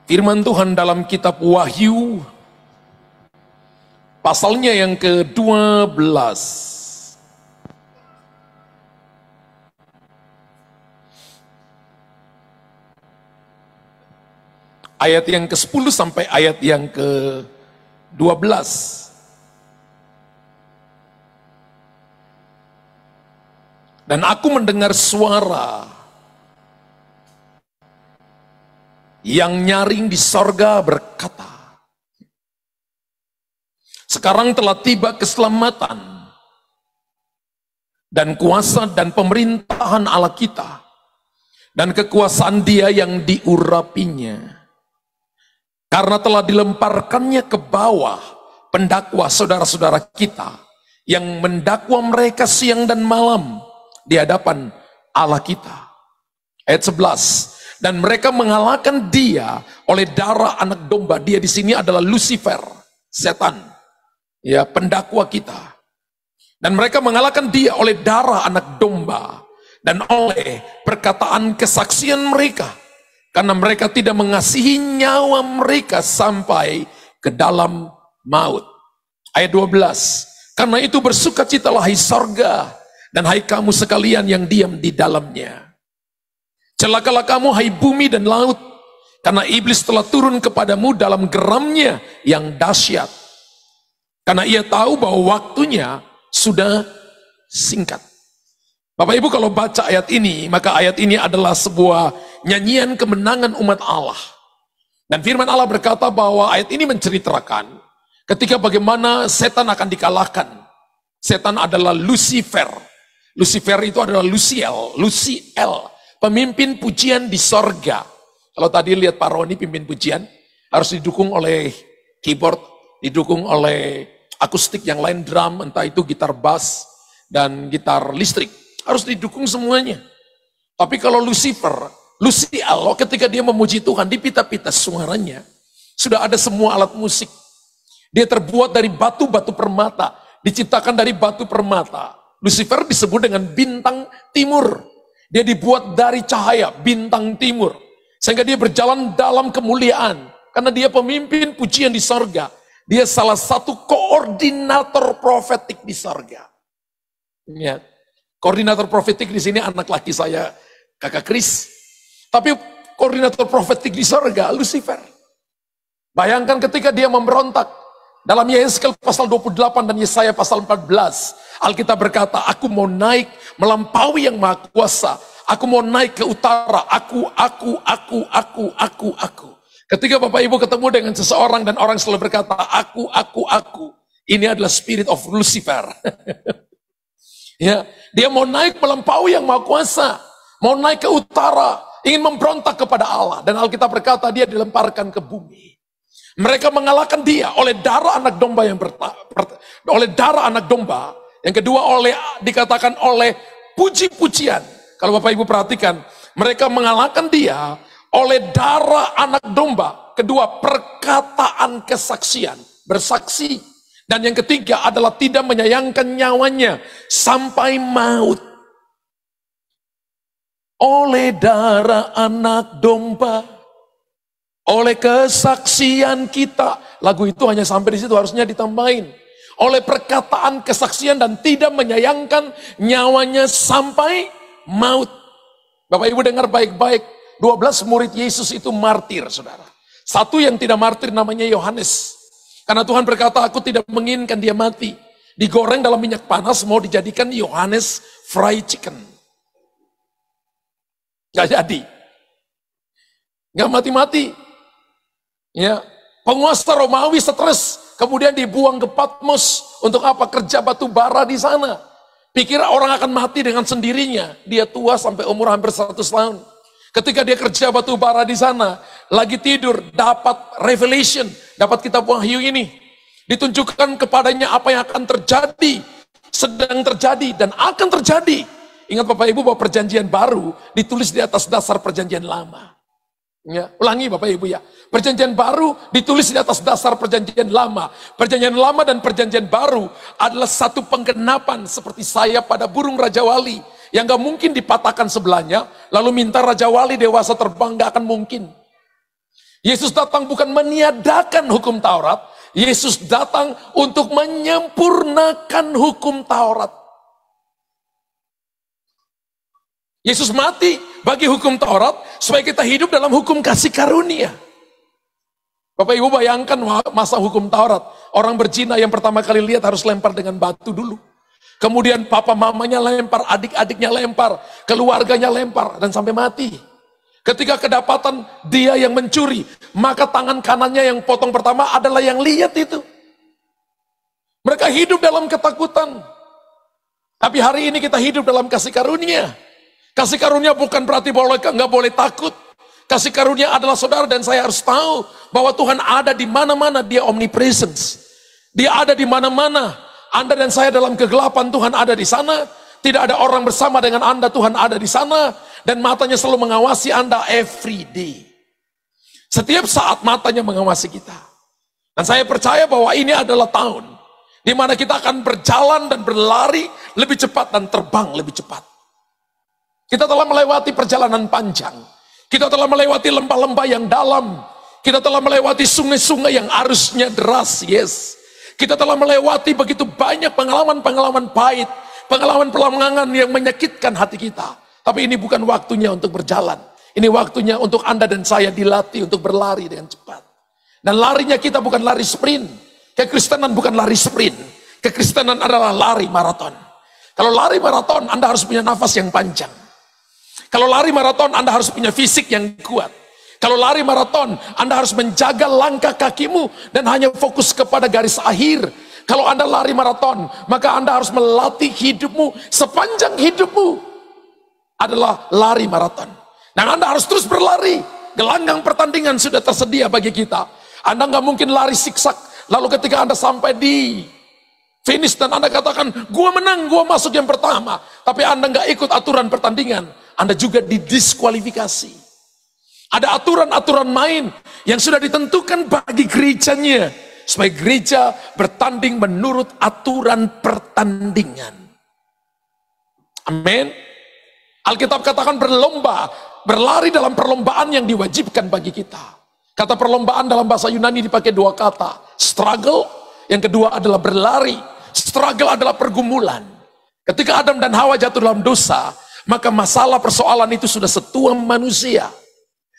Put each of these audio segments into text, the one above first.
Firman Tuhan dalam kitab Wahyu, pasalnya yang ke-12. Ayat yang ke-10 sampai ayat yang ke-12. Dan aku mendengar suara yang nyaring di sorga berkata, sekarang telah tiba keselamatan dan kuasa dan pemerintahan Allah kita dan kekuasaan Dia yang diurapinya. Karena telah dilemparkannya ke bawah pendakwa saudara-saudara kita yang mendakwa mereka siang dan malam di hadapan Allah kita. Ayat 11. Dan mereka mengalahkan Dia oleh darah anak domba. Dia di sini adalah Lucifer, setan, ya, pendakwa kita. Dan mereka mengalahkan Dia oleh darah anak domba dan oleh perkataan kesaksian mereka. Karena mereka tidak mengasihi nyawa mereka sampai ke dalam maut. Ayat 12. Karena itu bersukacitalah hai sorga, dan hai kamu sekalian yang diam di dalamnya. Celakalah kamu hai bumi dan laut, karena iblis telah turun kepadamu dalam geramnya yang dahsyat. Karena ia tahu bahwa waktunya sudah singkat. Bapak Ibu kalau baca ayat ini, maka ayat ini adalah sebuah nyanyian kemenangan umat Allah. Dan firman Allah berkata bahwa ayat ini menceritakan ketika bagaimana setan akan dikalahkan. Setan adalah Lucifer. Lucifer itu adalah Luciel, pemimpin pujian di sorga. Kalau tadi lihat Pak Roni pimpin pujian, harus didukung oleh keyboard, didukung oleh akustik yang lain, drum, entah itu gitar bass dan gitar listrik. Harus didukung semuanya. Tapi kalau Lucifer, Luciel, ketika dia memuji Tuhan, di pita-pita suaranya, sudah ada semua alat musik. Dia terbuat dari batu-batu permata, diciptakan dari batu permata. Lucifer disebut dengan bintang timur. Dia dibuat dari cahaya, bintang timur. Sehingga dia berjalan dalam kemuliaan. Karena dia pemimpin pujian di sorga. Dia salah satu koordinator profetik di sorga. Ya. Koordinator profetik di sini anak laki saya, kakak Kris. Tapi koordinator profetik di sorga, Lucifer. Bayangkan ketika dia memberontak. Dalam Yesaya pasal 28 dan Yesaya pasal 14. Alkitab berkata, aku mau naik melampaui yang maha kuasa. Aku mau naik ke utara. Aku. Ketika Bapak Ibu ketemu dengan seseorang dan orang selalu berkata, aku. Ini adalah spirit of Lucifer. Ya, dia mau naik melampaui yang maha kuasa, mau naik ke utara, ingin memberontak kepada Allah. Dan Alkitab berkata dia dilemparkan ke bumi. Mereka mengalahkan dia oleh darah anak domba oleh darah anak domba. Yang kedua dikatakan oleh puji-pujian. Kalau Bapak Ibu perhatikan, mereka mengalahkan dia oleh darah anak domba. Kedua, perkataan kesaksian, bersaksi. Dan yang ketiga adalah tidak menyayangkan nyawanya sampai maut. Oleh darah anak domba, oleh kesaksian kita. Lagu itu hanya sampai di situ, harusnya ditambahin. Oleh perkataan kesaksian dan tidak menyayangkan nyawanya sampai maut. Bapak Ibu dengar baik-baik, 12 murid Yesus itu martir, saudara. Satu yang tidak martir namanya Yohanes. Karena Tuhan berkata, aku tidak menginginkan dia mati. Digoreng dalam minyak panas, mau dijadikan Yohanes fried chicken. Gak jadi. Gak mati-mati. Ya, penguasa Romawi stres, kemudian dibuang ke Patmos. Untuk apa? Kerja batu bara di sana. Pikir orang akan mati dengan sendirinya. Dia tua sampai umur hampir 100 tahun. Ketika dia kerja batu bara di sana, lagi tidur, dapat revelation, dapat kitab Wahyu ini. Ditunjukkan kepadanya apa yang akan terjadi, sedang terjadi, dan akan terjadi. Ingat Bapak Ibu bahwa perjanjian baru ditulis di atas dasar perjanjian lama. Ya, ulangi Bapak Ibu ya. Perjanjian baru ditulis di atas dasar perjanjian lama. Perjanjian lama dan perjanjian baru adalah satu penggenapan seperti saya pada burung Raja Wali. Yang gak mungkin dipatahkan sebelahnya, lalu minta Raja Wali dewasa terbang, gak akan mungkin. Yesus datang bukan meniadakan hukum Taurat, Yesus datang untuk menyempurnakan hukum Taurat. Yesus mati bagi hukum Taurat supaya kita hidup dalam hukum kasih karunia. Bapak Ibu bayangkan masa hukum Taurat, orang berzina yang pertama kali lihat harus lempar dengan batu dulu. Kemudian papa mamanya lempar, adik-adiknya lempar, keluarganya lempar, dan sampai mati. Ketika kedapatan dia yang mencuri, maka tangan kanannya yang potong pertama adalah yang lihat itu. Mereka hidup dalam ketakutan. Tapi hari ini kita hidup dalam kasih karunia. Kasih karunia bukan berarti nggak boleh takut. Kasih karunia adalah saudara dan saya harus tahu bahwa Tuhan ada di mana-mana, Dia omnipresence. Dia ada di mana-mana. Anda dan saya dalam kegelapan, Tuhan ada di sana. Tidak ada orang bersama dengan Anda, Tuhan ada di sana. Dan matanya selalu mengawasi Anda every day. Setiap saat matanya mengawasi kita. Dan saya percaya bahwa ini adalah tahun di mana kita akan berjalan dan berlari lebih cepat dan terbang lebih cepat. Kita telah melewati perjalanan panjang. Kita telah melewati lembah-lembah yang dalam. Kita telah melewati sungai-sungai yang arusnya deras, yes. Kita telah melewati begitu banyak pengalaman-pengalaman pahit, pengalaman-pengalaman yang menyakitkan hati kita. Tapi ini bukan waktunya untuk berjalan. Ini waktunya untuk Anda dan saya dilatih untuk berlari dengan cepat. Dan larinya kita bukan lari sprint. Kekristenan bukan lari sprint. Kekristenan adalah lari maraton. Kalau lari maraton, Anda harus punya nafas yang panjang. Kalau lari maraton, Anda harus punya fisik yang kuat. Kalau lari maraton, Anda harus menjaga langkah kakimu dan hanya fokus kepada garis akhir. Kalau Anda lari maraton, maka Anda harus melatih hidupmu sepanjang hidupmu adalah lari maraton. Dan Anda harus terus berlari. Gelanggang pertandingan sudah tersedia bagi kita. Anda nggak mungkin lari siksak. Lalu ketika Anda sampai di finish dan Anda katakan, gua menang, gua masuk yang pertama. Tapi Anda nggak ikut aturan pertandingan. Anda juga didiskualifikasi. Ada aturan-aturan main yang sudah ditentukan bagi gerejanya. Supaya gereja bertanding menurut aturan pertandingan. Amin. Alkitab katakan berlomba, berlari dalam perlombaan yang diwajibkan bagi kita. Kata perlombaan dalam bahasa Yunani dipakai dua kata. Struggle, yang kedua adalah berlari. Struggle adalah pergumulan. Ketika Adam dan Hawa jatuh dalam dosa, maka masalah persoalan itu sudah setua manusia.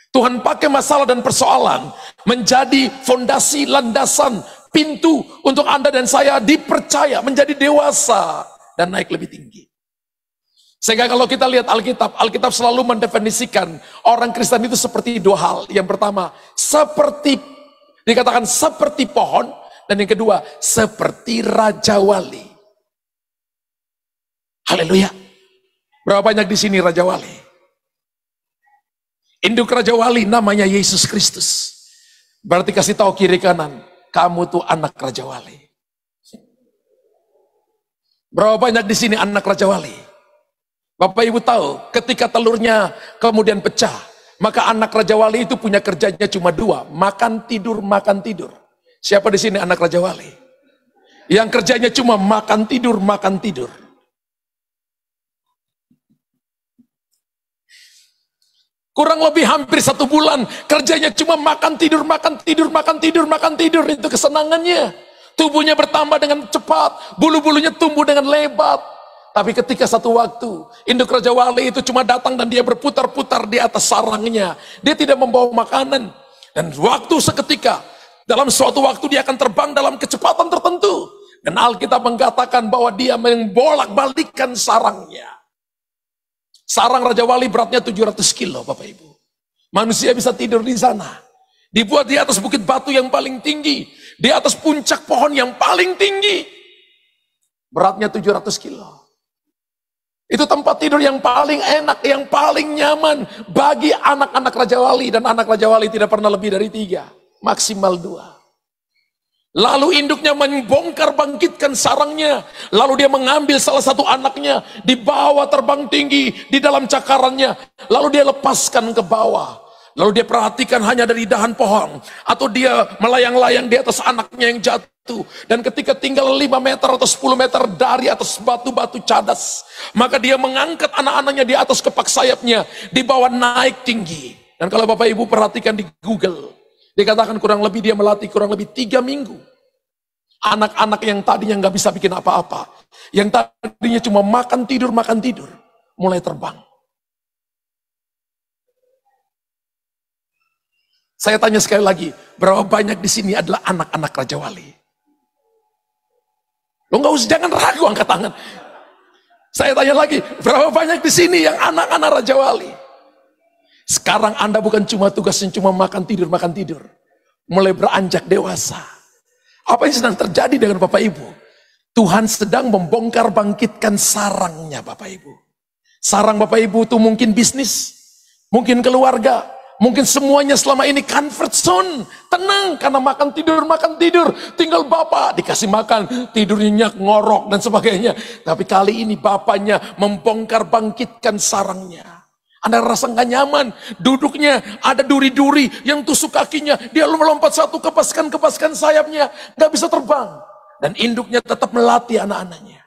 Tuhan pakai masalah dan persoalan menjadi fondasi, landasan, pintu untuk Anda dan saya dipercaya menjadi dewasa dan naik lebih tinggi. Sehingga kalau kita lihat Alkitab, Alkitab selalu mendefinisikan orang Kristen itu seperti dua hal. Yang pertama, dikatakan seperti pohon, dan yang kedua, seperti Raja Wali. Haleluya. Berapa banyak di sini Raja Wali? Induk Raja Wali namanya Yesus Kristus. Berarti kasih tahu kiri kanan, kamu tuh anak Raja Wali. Berapa banyak di sini anak Raja Wali? Bapak Ibu tahu, ketika telurnya kemudian pecah, maka anak Raja Wali itu punya kerjanya cuma dua, makan tidur, makan tidur. Siapa di sini anak Raja Wali? Yang kerjanya cuma makan tidur, makan tidur. Kurang lebih hampir 1 bulan, kerjanya cuma makan tidur, makan tidur, makan tidur, makan tidur. Itu kesenangannya. Tubuhnya bertambah dengan cepat, bulu-bulunya tumbuh dengan lebat. Tapi ketika satu waktu, induk Raja Wali itu cuma datang dan dia berputar-putar di atas sarangnya. Dia tidak membawa makanan. Dan waktu seketika, dalam suatu waktu dia akan terbang dalam kecepatan tertentu. Dan Alkitab mengatakan bahwa dia membolak-balikkan sarangnya. Sarang Raja Wali beratnya 700 kilo, Bapak Ibu. Manusia bisa tidur di sana. Dibuat di atas bukit batu yang paling tinggi. Di atas puncak pohon yang paling tinggi. Beratnya 700 kilo. Itu tempat tidur yang paling enak, yang paling nyaman bagi anak-anak Raja Wali. Dan anak Raja Wali tidak pernah lebih dari 3, maksimal 2. Lalu induknya membongkar bangkitkan sarangnya. Lalu dia mengambil salah satu anaknya, dibawa terbang tinggi di dalam cakarannya. Lalu dia lepaskan ke bawah. Lalu dia perhatikan hanya dari dahan pohon. Atau dia melayang-layang di atas anaknya yang jatuh. Dan ketika tinggal 5 meter atau 10 meter dari atas batu-batu cadas, maka dia mengangkat anak-anaknya di atas kepak sayapnya, dibawa naik tinggi. Dan kalau Bapak Ibu perhatikan di Google, Dikatakan kurang lebih dia melatih kurang lebih 3 minggu. Anak-anak yang tadinya nggak bisa bikin apa-apa, yang tadinya cuma makan tidur, mulai terbang. Saya tanya sekali lagi, berapa banyak di sini adalah anak-anak Raja Wali? Lo nggak usah, jangan ragu angkat tangan. Saya tanya lagi, berapa banyak di sini yang anak-anak Raja Wali? Sekarang Anda bukan cuma tugasnya cuma makan tidur, mulai beranjak dewasa. Apa yang sedang terjadi dengan Bapak Ibu? Tuhan sedang membongkar bangkitkan sarangnya Bapak Ibu. Sarang Bapak Ibu itu mungkin bisnis, mungkin keluarga, mungkin semuanya selama ini comfort zone. Tenang karena makan tidur. Tinggal Bapak dikasih makan, tidur nyenyak, ngorok dan sebagainya. Tapi kali ini Bapaknya membongkar bangkitkan sarangnya. Anda rasa nggak nyaman, duduknya ada duri-duri yang tusuk kakinya, dia melompat satu, kepaskan sayapnya, nggak bisa terbang. Dan induknya tetap melatih anak-anaknya.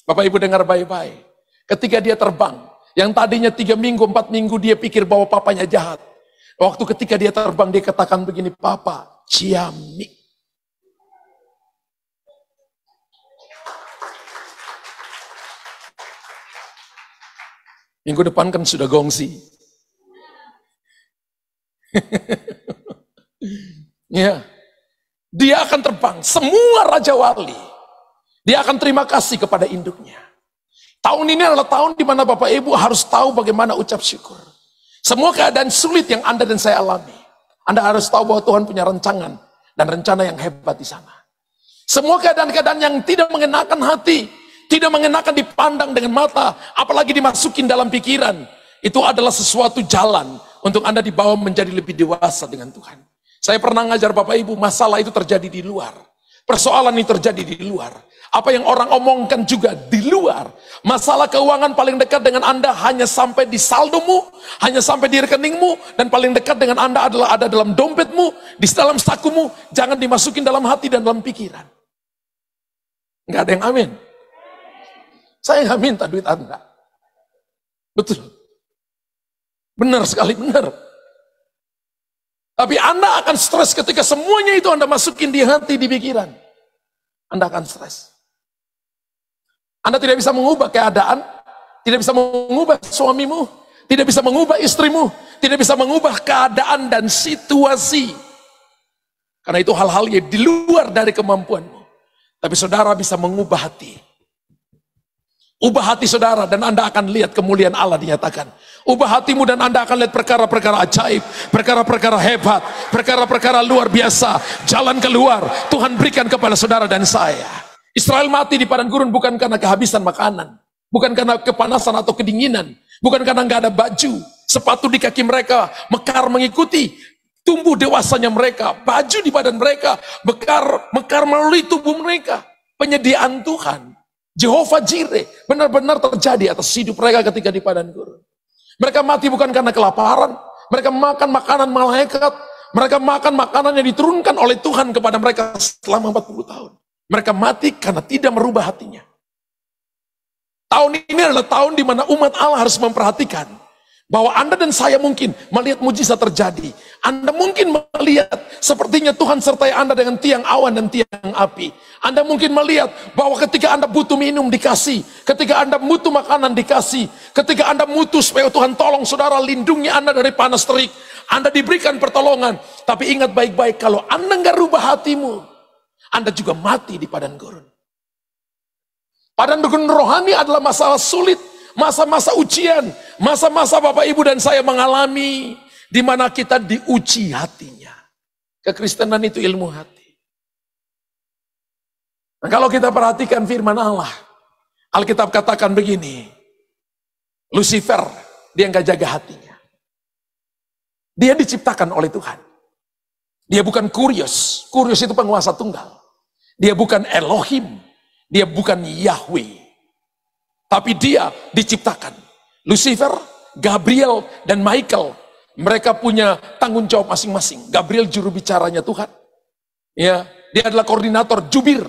Bapak Ibu dengar baik-baik, ketika dia terbang, yang tadinya 3 minggu, 4 minggu dia pikir bahwa papanya jahat. Waktu ketika dia terbang, dia katakan begini, Papa, ciamik. Minggu depan kan sudah gongsi. Ya, dia akan terbang. Semua Raja Wali, dia akan terima kasih kepada induknya. Tahun ini adalah tahun di mana Bapak Ibu harus tahu bagaimana ucap syukur. Semua keadaan sulit yang Anda dan saya alami, Anda harus tahu bahwa Tuhan punya rancangan dan rencana yang hebat di sana. Semua keadaan-keadaan yang tidak mengenakan hati, tidak mengenakan dipandang dengan mata, apalagi dimasukin dalam pikiran, itu adalah sesuatu jalan untuk Anda dibawa menjadi lebih dewasa dengan Tuhan. Saya pernah ngajar Bapak Ibu, masalah itu terjadi di luar. Persoalan ini terjadi di luar. Apa yang orang omongkan juga di luar. Masalah keuangan paling dekat dengan Anda hanya sampai di saldomu, hanya sampai di rekeningmu, dan paling dekat dengan Anda adalah ada dalam dompetmu, di dalam sakumu. Jangan dimasukin dalam hati dan dalam pikiran. Nggak ada yang amin. Saya nggak minta duit Anda. Betul. Benar sekali, benar. Tapi Anda akan stres ketika semuanya itu Anda masukin di hati, di pikiran. Anda akan stres. Anda tidak bisa mengubah keadaan, tidak bisa mengubah suamimu, tidak bisa mengubah istrimu, tidak bisa mengubah keadaan dan situasi. Karena itu hal-hal yang di luar dari kemampuanmu. Tapi saudara bisa mengubah hati. Ubah hati saudara dan Anda akan lihat kemuliaan Allah dinyatakan. Ubah hatimu dan Anda akan lihat perkara-perkara ajaib, perkara-perkara hebat, perkara-perkara luar biasa. Jalan keluar Tuhan berikan kepada saudara dan saya. Israel mati di padang gurun bukan karena kehabisan makanan, bukan karena kepanasan atau kedinginan, bukan karena nggak ada baju, sepatu di kaki mereka mekar mengikuti tumbuh dewasanya mereka, baju di badan mereka mekar melalui tubuh mereka. Penyediaan Tuhan, Jehovah Jireh, benar-benar terjadi atas hidup mereka ketika di padang gurun. Mereka mati bukan karena kelaparan, mereka makan makanan malaikat, mereka makan makanan yang diturunkan oleh Tuhan kepada mereka selama 40 tahun. Mereka mati karena tidak merubah hatinya. Tahun ini adalah tahun di mana umat Allah harus memperhatikan bahwa Anda dan saya mungkin melihat mujizat terjadi. Anda mungkin melihat sepertinya Tuhan sertai Anda dengan tiang awan dan tiang api. Anda mungkin melihat bahwa ketika Anda butuh minum dikasih, ketika Anda butuh makanan dikasih, ketika Anda butuh supaya Tuhan tolong saudara, lindungi Anda dari panas terik, Anda diberikan pertolongan. Tapi ingat baik-baik, kalau Anda nggak rubah hatimu, Anda juga mati di padang gurun. Padang gurun rohani adalah masalah sulit, masa-masa ujian, masa-masa Bapak Ibu dan saya mengalami di mana kita diuji hatinya. Kekristenan itu ilmu hati. Nah, kalau kita perhatikan firman Allah, Alkitab katakan begini, Lucifer, dia nggak jaga hatinya. Dia diciptakan oleh Tuhan. Dia bukan Kurios. Kurios itu penguasa tunggal. Dia bukan Elohim. Dia bukan Yahweh. Tapi dia diciptakan. Lucifer, Gabriel, dan Michael. Mereka punya tanggung jawab masing-masing. Gabriel juru bicaranya Tuhan. Ya, dia adalah koordinator jubir.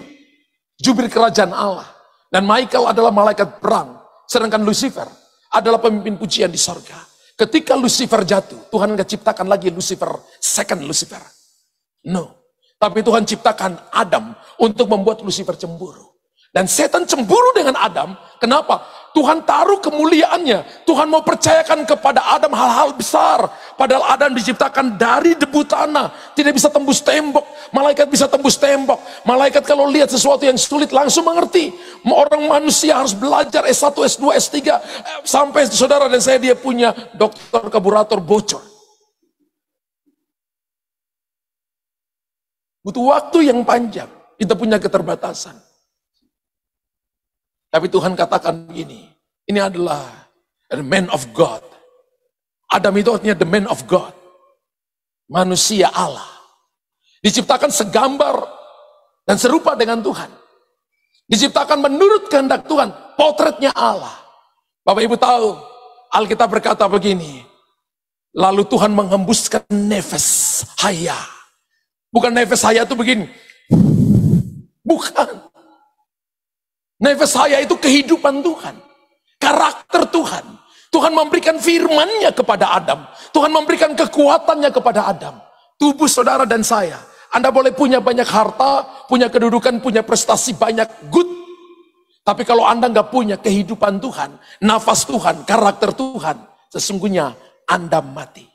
Jubir kerajaan Allah. Dan Michael adalah malaikat perang. Sedangkan Lucifer adalah pemimpin pujian di sorga. Ketika Lucifer jatuh, Tuhan nggak ciptakan lagi Lucifer, second Lucifer. No. Tapi Tuhan ciptakan Adam untuk membuat Lucifer cemburu. Dan setan cemburu dengan Adam. Kenapa? Tuhan taruh kemuliaannya. Tuhan mau percayakan kepada Adam hal-hal besar. Padahal Adam diciptakan dari debu tanah. Tidak bisa tembus tembok. Malaikat bisa tembus tembok. Malaikat kalau lihat sesuatu yang sulit langsung mengerti. Orang manusia harus belajar S1, S2, S3. Sampai saudara dan saya dia punya dokter karburator bocor. Butuh waktu yang panjang. Kita punya keterbatasan. Tapi Tuhan katakan begini, ini adalah the man of God. Adam itu artinya the man of God. Manusia Allah. Diciptakan segambar dan serupa dengan Tuhan. Diciptakan menurut kehendak Tuhan, potretnya Allah. Bapak Ibu tahu, Alkitab berkata begini, lalu Tuhan menghembuskan nefas haya. Bukan nefas haya itu begini. Bukan. Nefas saya itu kehidupan Tuhan. Karakter Tuhan. Tuhan memberikan firman-Nya kepada Adam. Tuhan memberikan kekuatannya kepada Adam. Tubuh saudara dan saya. Anda boleh punya banyak harta, punya kedudukan, punya prestasi banyak, good. Tapi kalau Anda nggak punya kehidupan Tuhan, nafas Tuhan, karakter Tuhan, sesungguhnya Anda mati.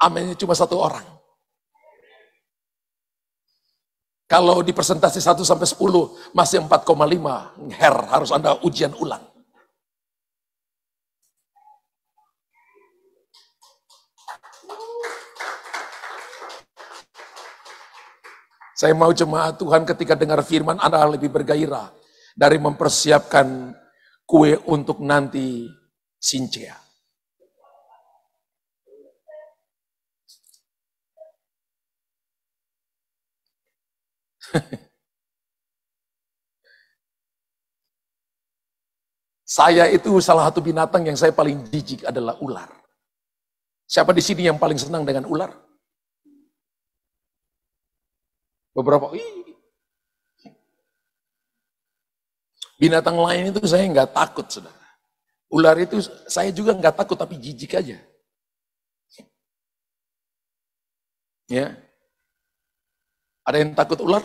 Aminnya cuma satu orang. Kalau di persentase 1 sampai 10 masih 4,5, harus Anda ujian ulang. Saya mau jemaat Tuhan ketika dengar firman Anda lebih bergairah dari mempersiapkan kue untuk nanti Sincia. Saya itu salah satu binatang yang saya paling jijik adalah ular. Siapa di sini yang paling senang dengan ular? Beberapa. Binatang lain itu saya nggak takut, saudara. Ular itu saya juga nggak takut, tapi jijik aja. Ya, ada yang takut ular?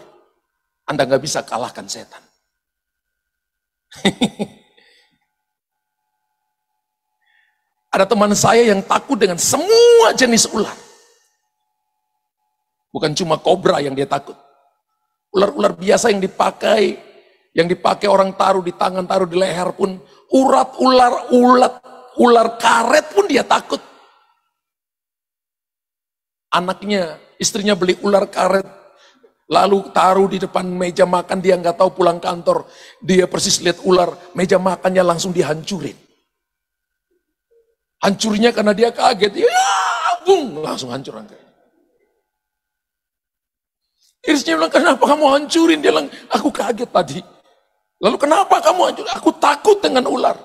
Anda nggak bisa kalahkan setan. Ada teman saya yang takut dengan semua jenis ular. Bukan cuma kobra yang dia takut. Ular-ular biasa yang dipakai orang taruh di tangan, taruh di leher pun, ular karet pun dia takut. Anaknya, istrinya beli ular karet, lalu taruh di depan meja makan, dia nggak tahu pulang kantor, dia persis lihat ular, meja makannya langsung dihancurin. Hancurnya karena dia kaget, ya bung, langsung hancur. Istrinya bilang, kenapa kamu hancurin? Dia bilang, aku kaget tadi. Lalu kenapa kamu hancur? Aku takut dengan ular.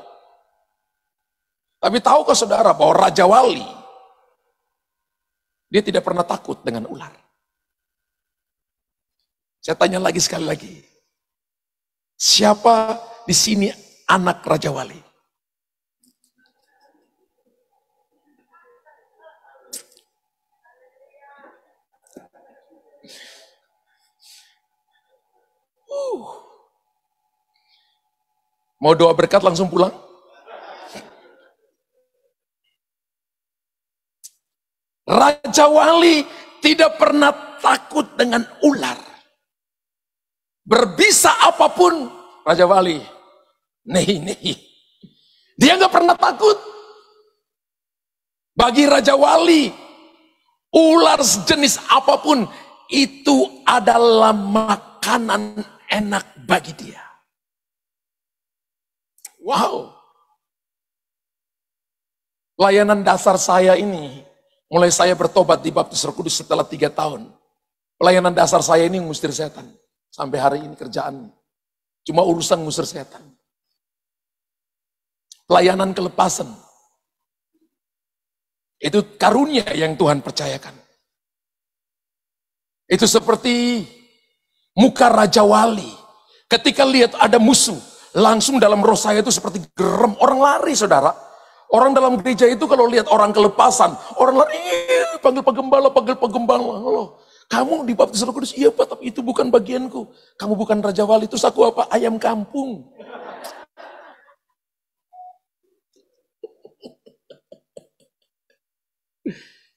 Tapi tahukah saudara bahwa Raja Wali, dia tidak pernah takut dengan ular. Saya tanya lagi sekali lagi. Siapa di sini anak Raja Wali? Mau doa berkat langsung pulang? Raja Wali tidak pernah takut dengan ular. Berbisa apapun Raja Wali, nehi. Dia nggak pernah takut. Bagi Raja Wali, ular sejenis apapun itu adalah makanan enak bagi dia. Wow. Layanan dasar saya ini, mulai saya bertobat di Baptis Roh Kudus setelah 3 tahun. Pelayanan dasar saya ini ngusir setan. Sampai hari ini kerjaan cuma urusan ngusir setan. Pelayanan kelepasan. Itu karunia yang Tuhan percayakan. Itu seperti muka Raja Wali. Ketika lihat ada musuh, langsung dalam roh saya itu seperti gerem. Orang lari, saudara. Orang dalam gereja itu kalau lihat orang kelepasan, orang lari, panggil penggembala, panggil penggembala. Loh, kamu dibaptis Roh Kudus? Iya Pak, tapi itu bukan bagianku. Kamu bukan Raja Wali, terus aku apa? Ayam kampung.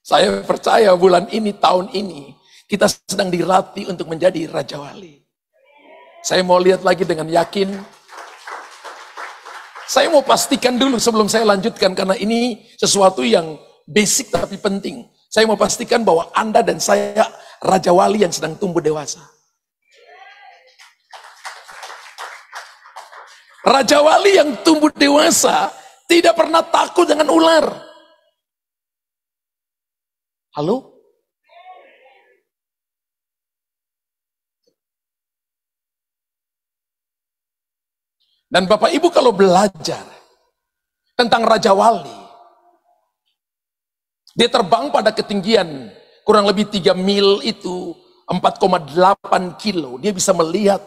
Saya percaya bulan ini, tahun ini, kita sedang dilatih untuk menjadi Raja Wali. Saya mau lihat lagi dengan yakin. Saya mau pastikan dulu sebelum saya lanjutkan, karena ini sesuatu yang basic tapi penting. Saya mau pastikan bahwa Anda dan saya Raja Wali yang sedang tumbuh dewasa. Raja Wali yang tumbuh dewasa tidak pernah takut dengan ular. Halo? Dan Bapak Ibu kalau belajar tentang Raja Wali, dia terbang pada ketinggian kurang lebih 3 mil itu 4,8 kilo. Dia bisa melihat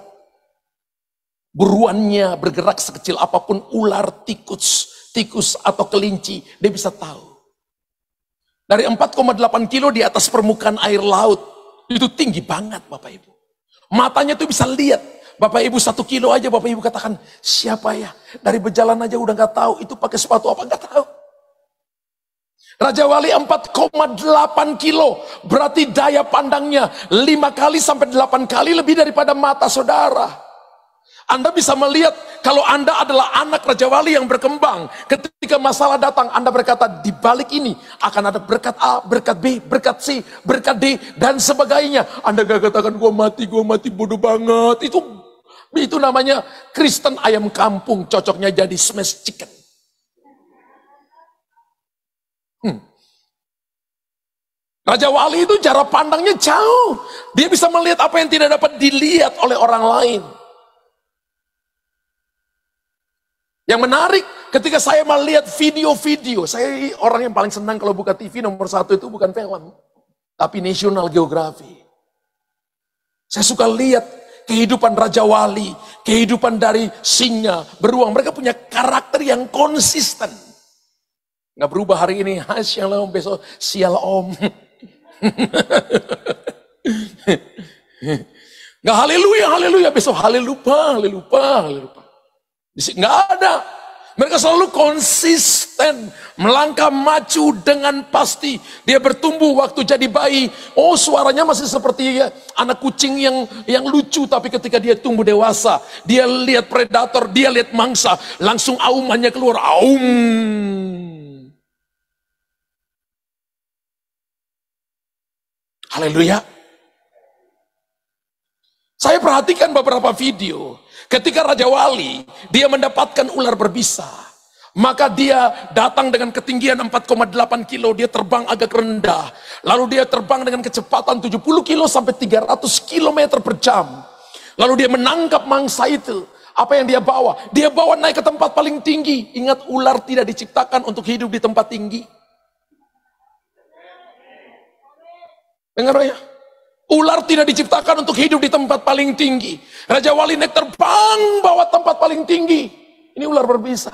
buruannya bergerak sekecil apapun, ular, tikus atau kelinci, dia bisa tahu. Dari 4,8 kilo di atas permukaan air laut, itu tinggi banget Bapak Ibu. Matanya tuh bisa lihat. Bapak Ibu 1 kilo aja, Bapak Ibu katakan, siapa ya? Dari berjalan aja udah gak tahu, itu pakai sepatu apa gak tahu. Raja Wali 4,8 kilo, berarti daya pandangnya 5 kali sampai 8 kali lebih daripada mata saudara. Anda bisa melihat kalau Anda adalah anak Raja Wali yang berkembang. Ketika masalah datang, Anda berkata, di balik ini akan ada berkat A, berkat B, berkat C, berkat D, dan sebagainya. Anda gak katakan, gue mati, bodoh banget. Itu namanya Kristen ayam kampung, cocoknya jadi smash chicken. Raja Wali itu jarak pandangnya jauh. Dia bisa melihat apa yang tidak dapat dilihat oleh orang lain. Yang menarik, ketika saya melihat video-video, saya orang yang paling senang kalau buka TV nomor 1 itu bukan film, tapi National Geographic. Saya suka lihat kehidupan Raja Wali, kehidupan dari singa, beruang. Mereka punya karakter yang konsisten. Nggak berubah hari ini, shalom, besok sial om. Nggak haleluya, besok haleluya. Nggak ada. Mereka selalu konsisten, melangkah maju dengan pasti. Dia bertumbuh waktu jadi bayi. Oh, suaranya masih seperti anak kucing yang lucu, tapi ketika dia tumbuh dewasa, dia lihat predator, dia lihat mangsa, langsung aumannya keluar, aum. Haleluya. Saya perhatikan beberapa video. Ketika Raja Wali, dia mendapatkan ular berbisa. Maka dia datang dengan ketinggian 4,8 kilo, dia terbang agak rendah. Lalu dia terbang dengan kecepatan 70 kilo sampai 300 km per jam. Lalu dia menangkap mangsa itu. Apa yang dia bawa? Dia bawa naik ke tempat paling tinggi. Ingat, ular tidak diciptakan untuk hidup di tempat tinggi. Dengar ya? Ular tidak diciptakan untuk hidup di tempat paling tinggi. Raja Wali naik terbang bawa tempat paling tinggi. Ini ular berbisa.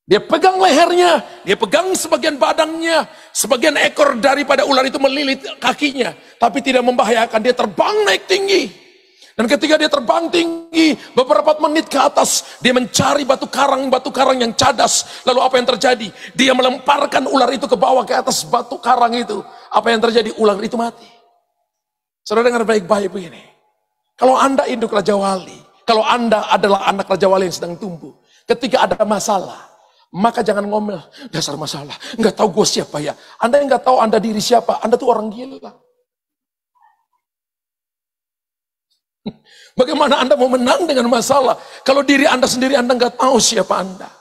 Dia pegang lehernya, dia pegang sebagian badannya, sebagian ekor daripada ular itu melilit kakinya, tapi tidak membahayakan. Dia terbang naik tinggi. Dan ketika dia terbang tinggi, beberapa menit ke atas, dia mencari batu karang yang cadas. Lalu apa yang terjadi? Dia melemparkan ular itu ke bawah, ke atas batu karang itu. Apa yang terjadi? Ular itu mati. Saudara dengar baik-baik begini. Kalau Anda induk Raja Wali, kalau Anda adalah anak Raja Wali yang sedang tumbuh, ketika ada masalah, maka jangan ngomel, dasar masalah, nggak tahu gue siapa ya. Anda yang nggak tahu Anda diri siapa, Anda tuh orang gila. Bagaimana Anda mau menang dengan masalah, kalau diri Anda sendiri Anda nggak tahu siapa Anda.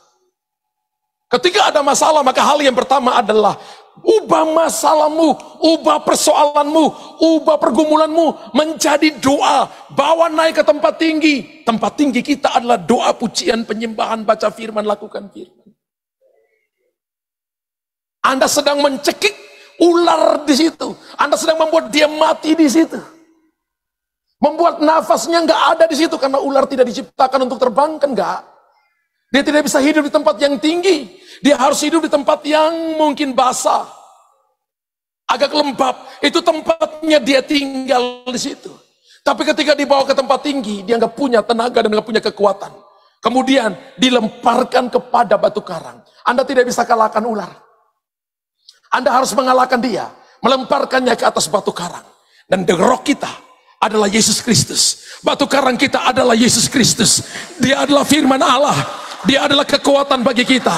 Ketika ada masalah, maka hal yang pertama adalah ubah masalahmu, ubah persoalanmu, ubah pergumulanmu menjadi doa. Bawa naik ke tempat tinggi. Tempat tinggi kita adalah doa, pujian, penyembahan, baca firman, lakukan firman. Anda sedang mencekik ular di situ. Anda sedang membuat dia mati di situ. Membuat nafasnya nggak ada di situ karena ular tidak diciptakan untuk terbang, kan nggak. Dia tidak bisa hidup di tempat yang tinggi. Dia harus hidup di tempat yang mungkin basah, agak lembab. Itu tempatnya dia tinggal di situ. Tapi ketika dibawa ke tempat tinggi, dia nggak punya tenaga dan nggak punya kekuatan. Kemudian dilemparkan kepada batu karang. Anda tidak bisa kalahkan ular. Anda harus mengalahkan dia, melemparkannya ke atas batu karang. Dan the rock kita adalah Yesus Kristus. Batu karang kita adalah Yesus Kristus. Dia adalah firman Allah. Dia adalah kekuatan bagi kita.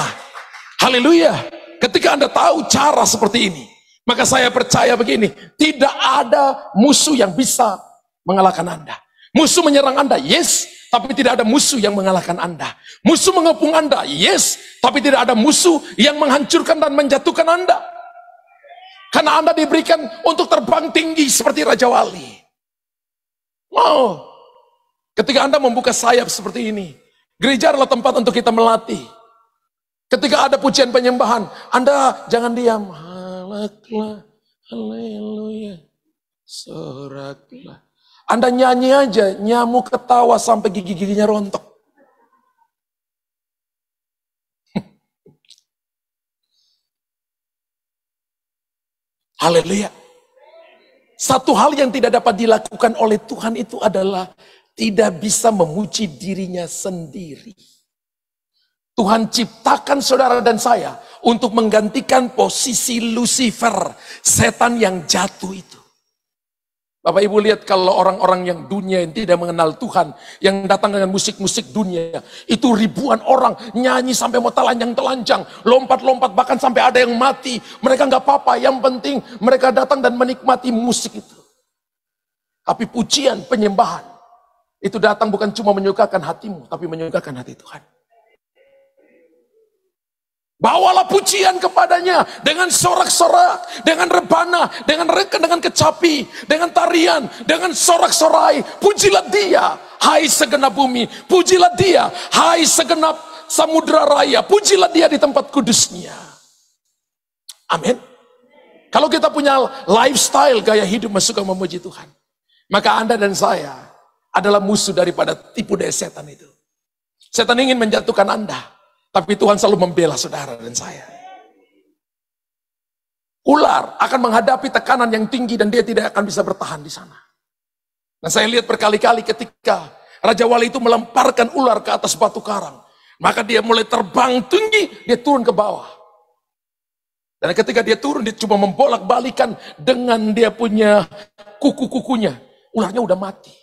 Haleluya. Ketika Anda tahu cara seperti ini, maka saya percaya begini, tidak ada musuh yang bisa mengalahkan Anda. Musuh menyerang Anda, yes, tapi tidak ada musuh yang mengalahkan Anda. Musuh mengepung Anda, yes, tapi tidak ada musuh yang menghancurkan dan menjatuhkan Anda. Karena Anda diberikan untuk terbang tinggi seperti Raja Wali. Ketika Anda membuka sayap seperti ini, gereja adalah tempat untuk kita melatih. Ketika ada pujian penyembahan, Anda jangan diam. Halaklah, haleluya, soraklah. Anda nyanyi aja, nyamuk ketawa sampai gigi-giginya rontok. Haleluya. Satu hal yang tidak dapat dilakukan oleh Tuhan itu adalah tidak bisa memuji dirinya sendiri. Tuhan ciptakan saudara dan saya untuk menggantikan posisi Lucifer, setan yang jatuh itu. Bapak Ibu lihat kalau orang-orang yang dunia yang tidak mengenal Tuhan, yang datang dengan musik-musik dunia, itu ribuan orang nyanyi sampai mau telanjang-telanjang, lompat-lompat bahkan sampai ada yang mati. Mereka nggak apa-apa, yang penting mereka datang dan menikmati musik itu. Tapi pujian, penyembahan, itu datang bukan cuma menyukakan hatimu, tapi menyukakan hati Tuhan. Bawalah pujian kepadanya dengan sorak-sorak, dengan rebana, dengan reken, dengan kecapi, dengan tarian, dengan sorak-sorai. Pujilah dia, hai segenap bumi. Pujilah dia, hai segenap samudra raya. Pujilah dia di tempat kudusnya. Amin. Kalau kita punya lifestyle, gaya hidup suka memuji Tuhan, maka Anda dan saya adalah musuh daripada tipu daya setan itu. Setan ingin menjatuhkan Anda. Tapi Tuhan selalu membela saudara dan saya. Ular akan menghadapi tekanan yang tinggi dan dia tidak akan bisa bertahan di sana. Dan saya lihat berkali-kali ketika Raja Wali itu melemparkan ular ke atas batu karang. Maka dia mulai terbang tinggi, dia turun ke bawah. Dan ketika dia turun, dia cuma membolak-balikan dengan dia punya kuku-kukunya. Ularnya udah mati.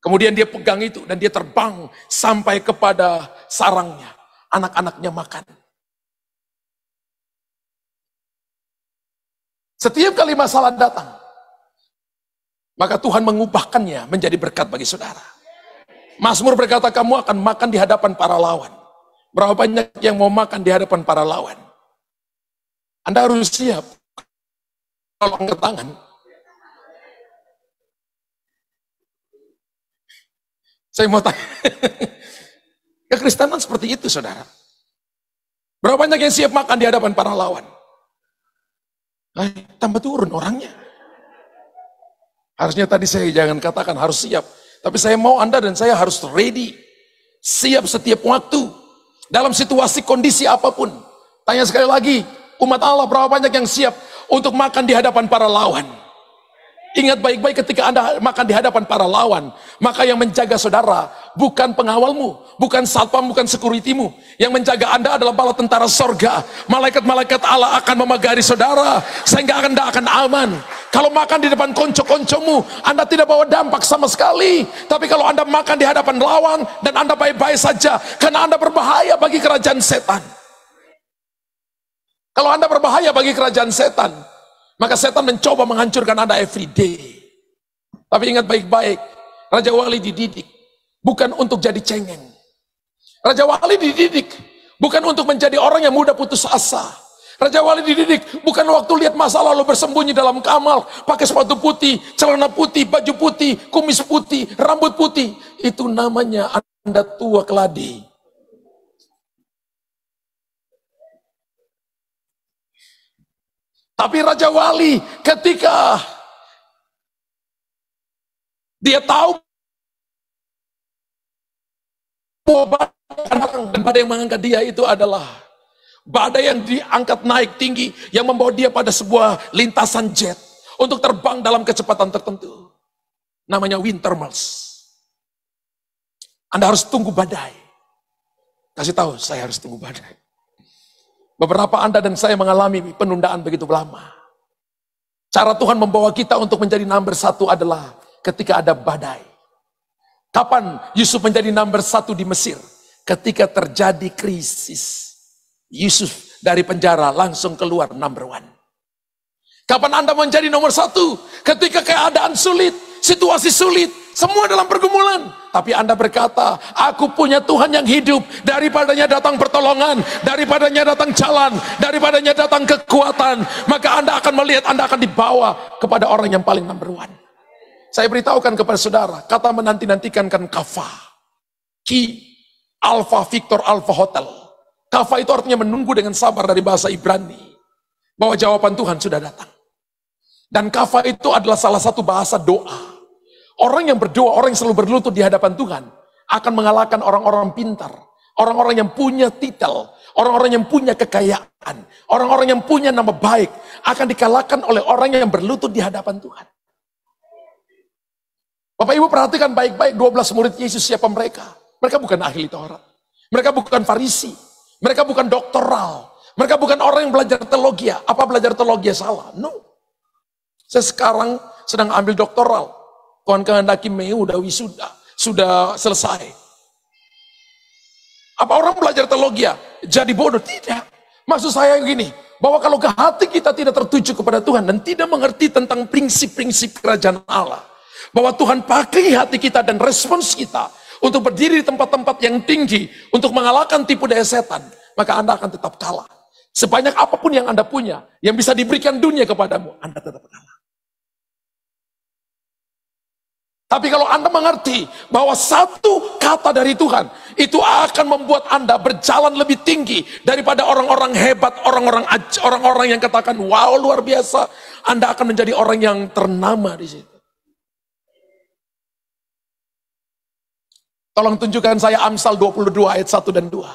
Kemudian dia pegang itu dan dia terbang sampai kepada sarangnya. Anak-anaknya makan. Setiap kali masalah datang, maka Tuhan mengubahkannya menjadi berkat bagi saudara. Mazmur berkata, kamu akan makan di hadapan para lawan. Berapa banyak yang mau makan di hadapan para lawan? Anda harus siap. Kalau angkat tangan. Saya mau tanya. Kekristenan seperti itu, saudara. Berapa banyak yang siap makan di hadapan para lawan? Tambah turun orangnya. Harusnya tadi saya jangan katakan harus siap. Tapi saya mau Anda dan saya harus ready. Siap setiap waktu. Dalam situasi kondisi apapun. Tanya sekali lagi, umat Allah berapa banyak yang siap untuk makan di hadapan para lawan? Ingat baik-baik ketika Anda makan di hadapan para lawan, maka yang menjaga saudara bukan pengawalmu, bukan satpam, bukan sekuritimu. Yang menjaga Anda adalah bala tentara sorga. Malaikat-malaikat Allah akan memagari saudara sehingga Anda akan aman. Kalau makan di depan konco-koncomu, Anda tidak bawa dampak sama sekali. Tapi kalau Anda makan di hadapan lawan dan Anda baik-baik saja, karena Anda berbahaya bagi kerajaan setan. Kalau Anda berbahaya bagi kerajaan setan, maka setan mencoba menghancurkan Anda every day. Tapi ingat baik-baik, Raja Wali dididik bukan untuk jadi cengeng. Raja Wali dididik bukan untuk menjadi orang yang mudah putus asa. Raja Wali dididik bukan waktu lihat masa lalu bersembunyi dalam kamar, pakai sepatu putih, celana putih, baju putih, kumis putih, rambut putih. Itu namanya Anda tua keladi. Tapi Raja Wali ketika Dia tahu dan badai yang mengangkat dia itu adalah badai yang diangkat naik tinggi, yang membawa dia pada sebuah lintasan jet untuk terbang dalam kecepatan tertentu. Namanya Wintermals. Anda harus tunggu badai. Kasih tahu, saya harus tunggu badai. Beberapa Anda dan saya mengalami penundaan begitu lama. Cara Tuhan membawa kita untuk menjadi nomor 1 adalah ketika ada badai. Kapan Yusuf menjadi nomor 1 di Mesir? Ketika terjadi krisis. Yusuf dari penjara langsung keluar nomor 1. Kapan Anda menjadi nomor 1? Ketika keadaan sulit, situasi sulit, semua dalam pergumulan. Tapi Anda berkata, aku punya Tuhan yang hidup. Daripadanya datang pertolongan, daripadanya datang jalan, daripadanya datang kekuatan. Maka Anda akan melihat, Anda akan dibawa kepada orang yang paling nomor 1. Saya beritahukan kepada saudara, kata menanti-nantikan kan kafa. Ki, Alpha, Victor, Alpha Hotel. Kafa itu artinya menunggu dengan sabar dari bahasa Ibrani. Bahwa jawaban Tuhan sudah datang. Dan kafa itu adalah salah satu bahasa doa. Orang yang berdoa, orang yang selalu berlutut di hadapan Tuhan, akan mengalahkan orang-orang pintar, orang-orang yang punya titel, orang-orang yang punya kekayaan, orang-orang yang punya nama baik, akan dikalahkan oleh orang yang berlutut di hadapan Tuhan. Bapak Ibu perhatikan baik-baik 12 murid Yesus siapa mereka. Mereka bukan ahli Taurat, mereka bukan Farisi, mereka bukan doktoral, mereka bukan orang yang belajar teologi. Apa belajar teologi salah? No. Saya sekarang sedang ambil doktoral. Tuhan kehendaki Mei udah wisuda, sudah selesai. Apa orang belajar teologi jadi bodoh? Tidak. Maksud saya gini, bahwa kalau ke hati kita tidak tertuju kepada Tuhan dan tidak mengerti tentang prinsip-prinsip kerajaan Allah, bahwa Tuhan pakai hati kita dan respons kita untuk berdiri di tempat-tempat yang tinggi untuk mengalahkan tipu daya setan, maka Anda akan tetap kalah. Sebanyak apapun yang Anda punya, yang bisa diberikan dunia kepadamu, Anda tetap kalah. Tapi kalau Anda mengerti bahwa satu kata dari Tuhan itu akan membuat Anda berjalan lebih tinggi daripada orang-orang hebat, orang-orang yang katakan wow luar biasa, Anda akan menjadi orang yang ternama di situ. Tolong tunjukkan saya Amsal 22 ayat 1 dan 2.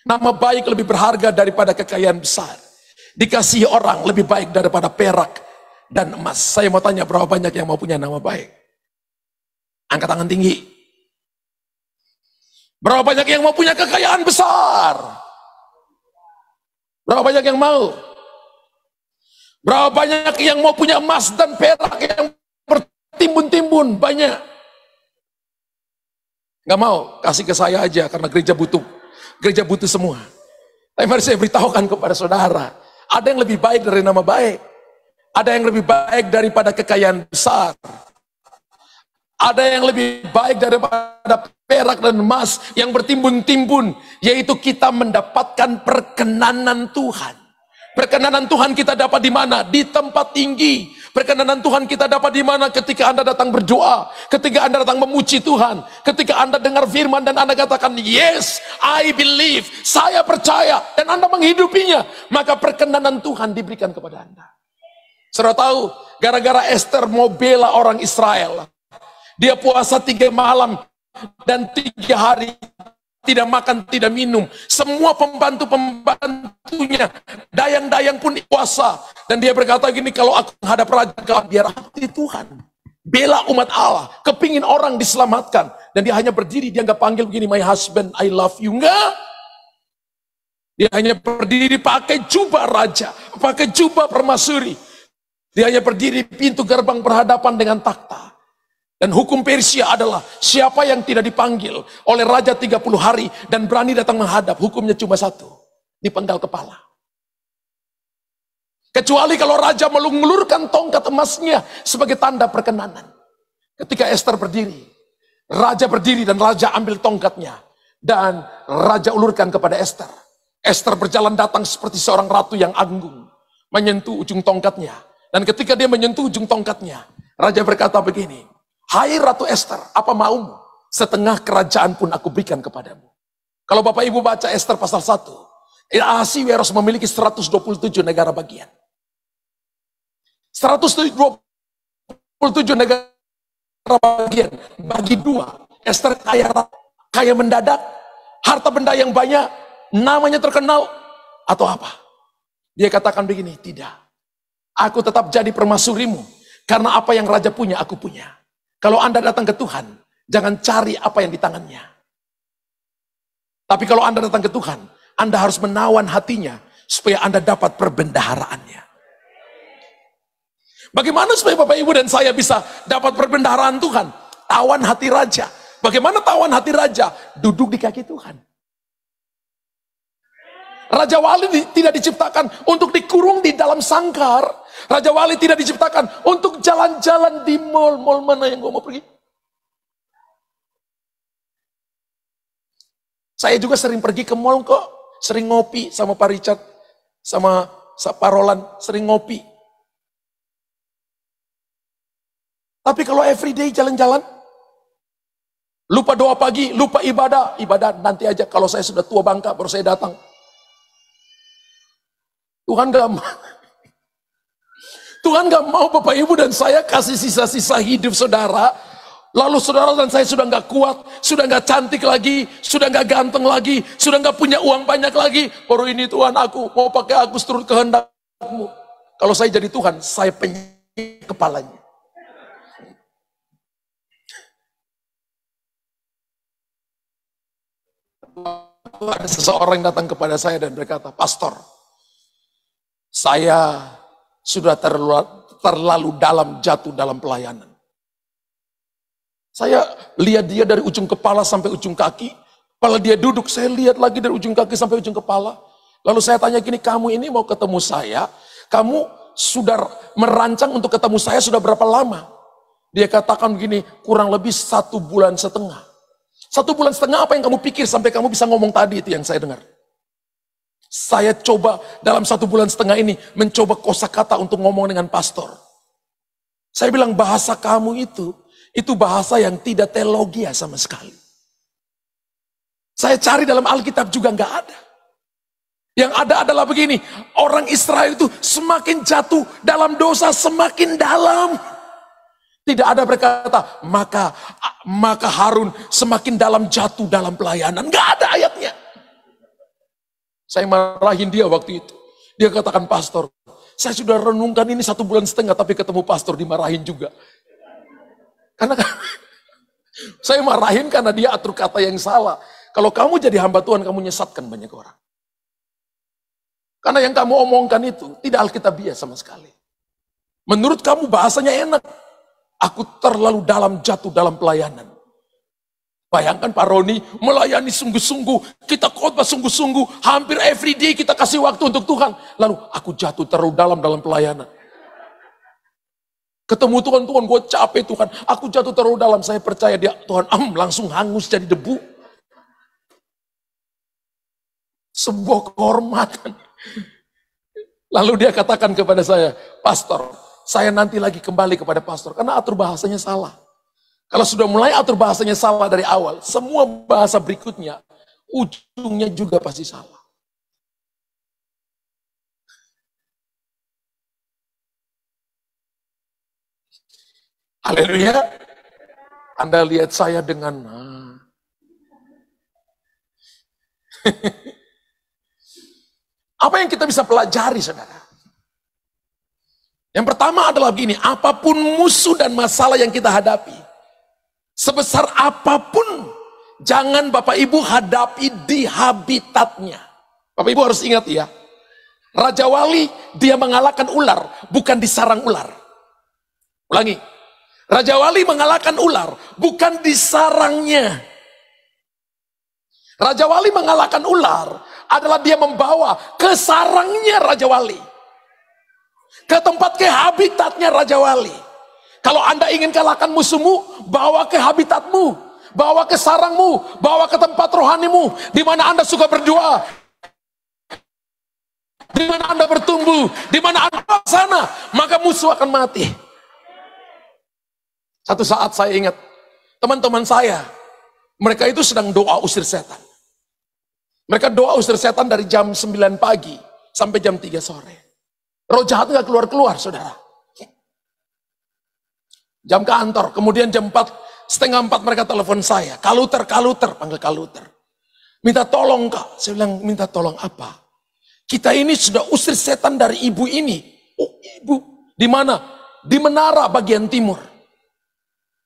Nama baik lebih berharga daripada kekayaan besar. Dikasihi orang lebih baik daripada perak dan emas. Saya mau tanya, berapa banyak yang mau punya nama baik? Angkat tangan tinggi. Berapa banyak yang mau punya kekayaan besar? Berapa banyak yang mau? Berapa banyak yang mau punya emas dan perak yang bertimbun-timbun? Banyak. Gak mau, kasih ke saya aja karena gereja butuh. Gereja butuh semua. Tapi mari saya beritahukan kepada saudara, ada yang lebih baik dari nama baik. Ada yang lebih baik daripada kekayaan besar. Ada yang lebih baik daripada perak dan emas yang bertimbun-timbun, yaitu kita mendapatkan perkenanan Tuhan. Perkenanan Tuhan kita dapat di mana? Di tempat tinggi. Perkenanan Tuhan kita dapat di mana? Ketika Anda datang berdoa, ketika Anda datang memuji Tuhan, ketika Anda dengar firman dan Anda katakan, yes, I believe, saya percaya, dan Anda menghidupinya, maka perkenanan Tuhan diberikan kepada Anda. Saudara tahu, gara-gara Esther mau bela orang Israel, dia puasa 3 malam dan 3 hari, tidak makan, tidak minum. Semua pembantu-pembantunya, dayang-dayang pun puasa. Dan dia berkata gini, kalau aku menghadap raja, biar hati Tuhan. Bela umat Allah, kepingin orang diselamatkan. Dan dia hanya berdiri, dia nggak panggil begini, my husband, I love you. Enggak. Dia hanya berdiri pakai jubah raja, pakai jubah permaisuri. Dia hanya berdiri pintu gerbang berhadapan dengan takhta. Dan hukum Persia adalah siapa yang tidak dipanggil oleh raja 30 hari dan berani datang menghadap, hukumnya cuma 1, dipenggal kepala. Kecuali kalau raja mengulurkan tongkat emasnya sebagai tanda perkenanan. Ketika Esther berdiri, raja berdiri dan raja ambil tongkatnya. Dan raja ulurkan kepada Esther. Esther berjalan datang seperti seorang ratu yang agung, menyentuh ujung tongkatnya. Dan ketika dia menyentuh ujung tongkatnya, raja berkata begini, hai Ratu Esther, apa maumu? Setengah kerajaan pun aku berikan kepadamu. Kalau Bapak Ibu baca Esther pasal 1, Ahasiweros memiliki 127 negara bagian. 127 negara bagian, bagi dua. Ester kaya mendadak, harta benda yang banyak, namanya terkenal, atau apa? Dia katakan begini, tidak. Aku tetap jadi permaisurimu, karena apa yang raja punya, aku punya. Kalau Anda datang ke Tuhan, jangan cari apa yang di tangannya. Tapi kalau Anda datang ke Tuhan, Anda harus menawan hatinya, supaya Anda dapat perbendaharaannya. Bagaimana supaya Bapak Ibu dan saya bisa dapat perbendaharaan Tuhan? Tawan hati raja. Bagaimana tawan hati raja? Duduk di kaki Tuhan. Raja Wali tidak diciptakan untuk dikurung di dalam sangkar. Raja Wali tidak diciptakan untuk jalan-jalan di mall. Mall mana yang gue mau pergi? Saya juga sering pergi ke mall kok. Sering ngopi sama Pak Richard. Sama Pak Roland. Sering ngopi. Tapi kalau everyday jalan-jalan, lupa doa pagi, lupa ibadah nanti aja kalau saya sudah tua bangka baru saya datang. Tuhan gak mau Bapak Ibu dan saya kasih sisa-sisa hidup saudara, lalu saudara dan saya sudah gak kuat, sudah gak cantik lagi, sudah gak ganteng lagi, sudah gak punya uang banyak lagi, baru ini Tuhan aku mau pakai aku seturut kehendakmu. Kalau saya jadi Tuhan, saya penyik kepalanya. Ada seseorang yang datang kepada saya dan berkata, Pastor, saya sudah terlalu dalam jatuh dalam pelayanan. Saya lihat dia dari ujung kepala sampai ujung kaki. Kalau dia duduk, saya lihat lagi dari ujung kaki sampai ujung kepala. Lalu saya tanya gini, kamu ini mau ketemu saya? Kamu sudah merancang untuk ketemu saya sudah berapa lama? Dia katakan begini, kurang lebih 1,5 bulan. 1,5 bulan apa yang kamu pikir sampai kamu bisa ngomong tadi itu yang saya dengar? Saya coba dalam 1,5 bulan ini mencoba kosakata untuk ngomong dengan pastor. Saya bilang bahasa kamu itu bahasa yang tidak teologia sama sekali. Saya cari dalam Alkitab juga nggak ada. Yang ada adalah begini, orang Israel itu semakin jatuh dalam dosa semakin dalam. Tidak ada berkata, maka Harun semakin dalam jatuh dalam pelayanan. Nggak ada ayatnya. Saya marahin dia waktu itu. Dia katakan, Pastor, saya sudah renungkan ini 1,5 bulan, tapi ketemu pastor dimarahin juga. Karena saya marahin karena dia atur kata yang salah. Kalau kamu jadi hamba Tuhan, kamu nyesatkan banyak orang. Karena yang kamu omongkan itu tidak alkitabiah sama sekali. Menurut kamu bahasanya enak. Aku terlalu dalam jatuh dalam pelayanan. Bayangkan Pak Roni melayani sungguh-sungguh, kita khotbah sungguh-sungguh, hampir everyday kita kasih waktu untuk Tuhan. Lalu aku jatuh terlalu dalam pelayanan. Ketemu Tuhan, gue capek Tuhan, aku jatuh terlalu dalam, saya percaya dia Tuhan, langsung hangus jadi debu. Sebuah kehormatan. Lalu dia katakan kepada saya, Pastor, saya nanti lagi kembali kepada pastor, karena atur bahasanya salah. Kalau sudah mulai atur bahasanya salah dari awal, semua bahasa berikutnya, ujungnya juga pasti salah. Haleluya. Anda lihat saya dengan apa yang kita bisa pelajari, saudara? Yang pertama adalah begini, apapun musuh dan masalah yang kita hadapi, sebesar apapun, jangan Bapak Ibu hadapi di habitatnya. Bapak Ibu harus ingat ya, Raja Wali dia mengalahkan ular, bukan di sarang ular. Ulangi, Raja Wali mengalahkan ular, bukan di sarangnya. Raja Wali mengalahkan ular adalah dia membawa ke sarangnya Raja Wali. Ke tempat ke habitatnya Raja Wali. Kalau Anda ingin kalahkan musuhmu, bawa ke habitatmu, bawa ke sarangmu, bawa ke tempat rohanimu, di mana Anda suka berdoa, di mana Anda bertumbuh, di mana Anda sana, maka musuh akan mati. Satu saat saya ingat, teman-teman saya, mereka itu sedang doa usir setan. Mereka doa usir setan dari jam 9 pagi sampai jam 3 sore. Roh jahat nggak keluar-keluar, saudara. Jam kantor, kemudian jam 3:30 mereka telepon saya. Kaluter, panggil Kaluter. Minta tolong Kak. Saya bilang, minta tolong apa? Kita ini sudah usir setan dari ibu ini. Oh ibu, di mana? Di Menara bagian timur.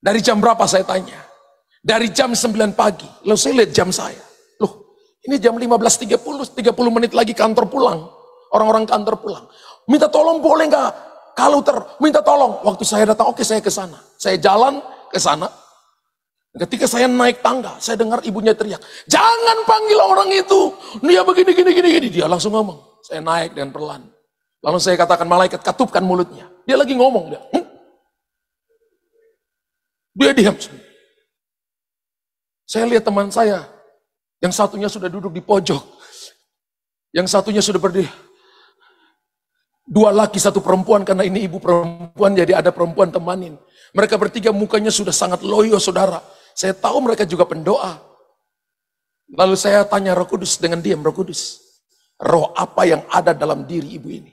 Dari jam berapa saya tanya? Dari jam 9 pagi. Lalu saya lihat jam saya. Loh, ini jam 15.30, 30 menit lagi kantor pulang. Orang-orang kantor pulang. Minta tolong boleh nggak? Kaluter, minta tolong. Waktu saya datang, oke saya ke sana. Saya jalan ke sana. Ketika saya naik tangga, saya dengar ibunya teriak, jangan panggil orang itu. Dia begini, gini. Dia langsung ngomong. Saya naik dengan perlahan. Lalu saya katakan, malaikat katupkan mulutnya. Dia lagi ngomong. Dia diam. Saya lihat teman saya. Yang satunya sudah duduk di pojok. Yang satunya sudah berdiri. 2 laki, 1 perempuan, karena ini ibu perempuan, jadi ada perempuan temanin. Mereka bertiga mukanya sudah sangat loyo, saudara. Saya tahu mereka juga pendoa. Lalu saya tanya Roh Kudus dengan diam, Roh Kudus, roh apa yang ada dalam diri ibu ini?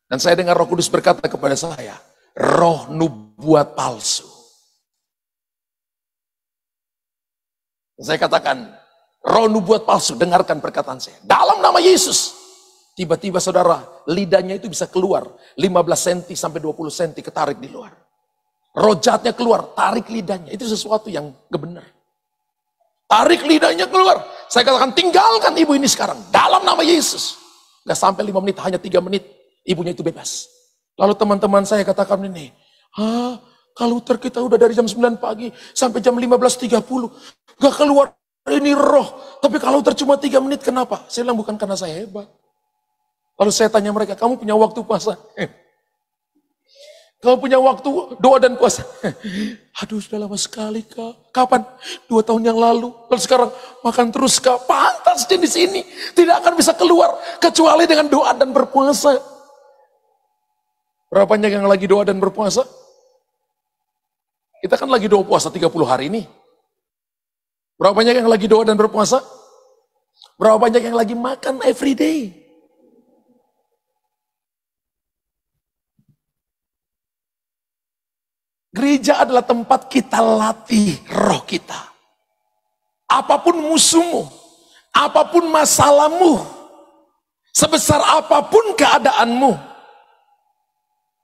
Dan saya dengar Roh Kudus berkata kepada saya, roh nubuat palsu. Saya katakan, roh nubuat palsu, dengarkan perkataan saya. Dalam nama Yesus. Tiba-tiba saudara, lidahnya itu bisa keluar 15 cm sampai 20 cm ketarik di luar. Roh jahatnya keluar, tarik lidahnya. Itu sesuatu yang gak benar. Tarik lidahnya keluar. Saya katakan, tinggalkan ibu ini sekarang. Dalam nama Yesus. Gak sampai 5 menit, hanya 3 menit. Ibunya itu bebas. Lalu teman-teman saya katakan ini, Kaluter kita udah dari jam 9 pagi sampai jam 15.30. Gak keluar ini roh. Tapi Kaluter cuma 3 menit, kenapa? Saya bilang, bukan karena saya hebat. Lalu saya tanya mereka, kamu punya waktu puasa? Kamu punya waktu doa dan puasa? Aduh, sudah lama sekali Kak. Kapan? 2 tahun yang lalu. Lalu sekarang makan terus Kak. Pantas di sini. Tidak akan bisa keluar kecuali dengan doa dan berpuasa. Berapa banyak yang lagi doa dan berpuasa? Kita kan lagi doa puasa 30 hari ini. Berapa banyak yang lagi doa dan berpuasa? Berapa banyak yang lagi makan every day? Gereja adalah tempat kita latih roh kita. Apapun musuhmu, apapun masalahmu, sebesar apapun keadaanmu,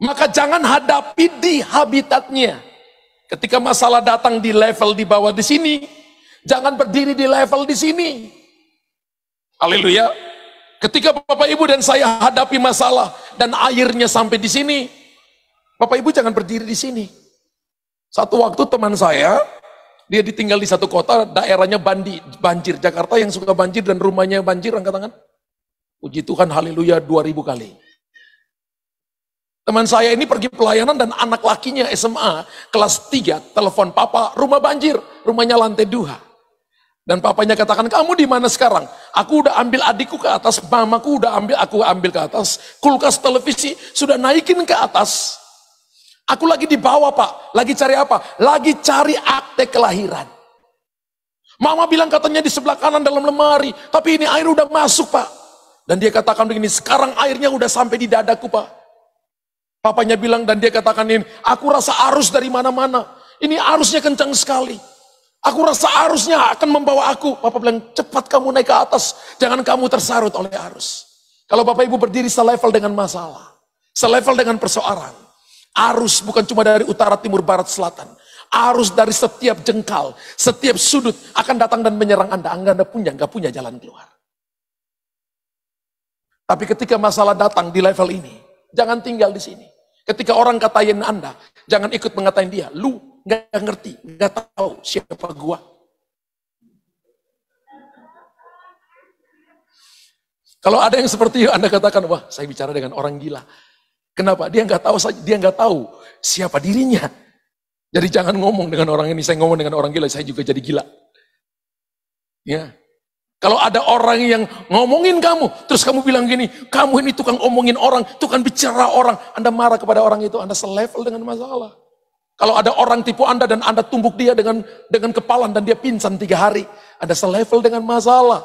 maka jangan hadapi di habitatnya. Ketika masalah datang di level di bawah di sini, jangan berdiri di level di sini. Haleluya. Ketika Bapak Ibu dan saya hadapi masalah dan airnya sampai di sini, Bapak Ibu jangan berdiri di sini. Satu waktu teman saya, dia ditinggal di satu kota, daerahnya banjir. Jakarta yang suka banjir dan rumahnya banjir, angkat tangan. Puji Tuhan, haleluya, 2000 kali. Teman saya ini pergi pelayanan dan anak lakinya SMA, kelas 3, telepon papa, rumah banjir, rumahnya lantai 2. Dan papanya katakan, kamu di mana sekarang? Aku udah ambil adikku ke atas, mamaku udah aku ambil ke atas, kulkas televisi sudah naikin ke atas. Aku lagi di bawah Pak, lagi cari apa? Lagi cari akte kelahiran. Mama bilang katanya di sebelah kanan dalam lemari, tapi ini air udah masuk Pak. Dan dia katakan begini, sekarang airnya udah sampai di dadaku Pak. Papanya bilang dan dia katakan ini, aku rasa arus dari mana-mana. Ini arusnya kencang sekali. Aku rasa arusnya akan membawa aku. Papa bilang, cepat kamu naik ke atas, jangan kamu tersarut oleh arus. Kalau Bapak Ibu berdiri selevel dengan masalah, selevel dengan persoalan, arus bukan cuma dari utara, timur, barat, selatan. Arus dari setiap jengkal, setiap sudut akan datang dan menyerang Anda. Anda nggak punya jalan keluar. Tapi ketika masalah datang di level ini, jangan tinggal di sini. Ketika orang katain Anda, jangan ikut mengatain dia. Lu nggak ngerti, nggak tahu siapa gua. Kalau ada yang seperti itu, Anda katakan, wah saya bicara dengan orang gila. Kenapa? Dia nggak tahu siapa dirinya. Jadi jangan ngomong dengan orang ini, saya ngomong dengan orang gila, saya juga jadi gila. Ya. Kalau ada orang yang ngomongin kamu, terus kamu bilang gini, kamu ini tukang omongin orang, tukang bicara orang, Anda marah kepada orang itu, Anda selevel dengan masalah. Kalau ada orang tipu Anda dan Anda tumbuk dia dengan kepalan dan dia pingsan 3 hari, Anda selevel dengan masalah.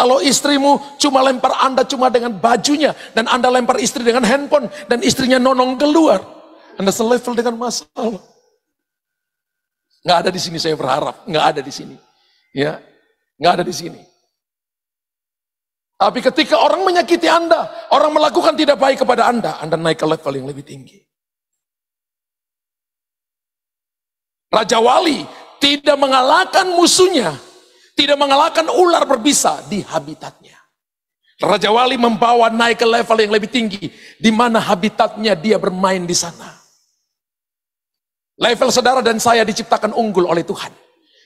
Kalau istrimu cuma lempar Anda cuma dengan bajunya, dan Anda lempar istri dengan handphone, dan istrinya nonong keluar, Anda selevel dengan masalah. Nggak ada di sini, saya berharap. Nggak ada di sini. Ya, nggak ada di sini. Tapi ketika orang menyakiti Anda, orang melakukan tidak baik kepada Anda naik ke level yang lebih tinggi. Raja Wali tidak mengalahkan musuhnya, tidak mengalahkan ular berbisa di habitatnya. Raja Wali membawa naik ke level yang lebih tinggi, di mana habitatnya dia bermain di sana. Level saudara dan saya diciptakan unggul oleh Tuhan.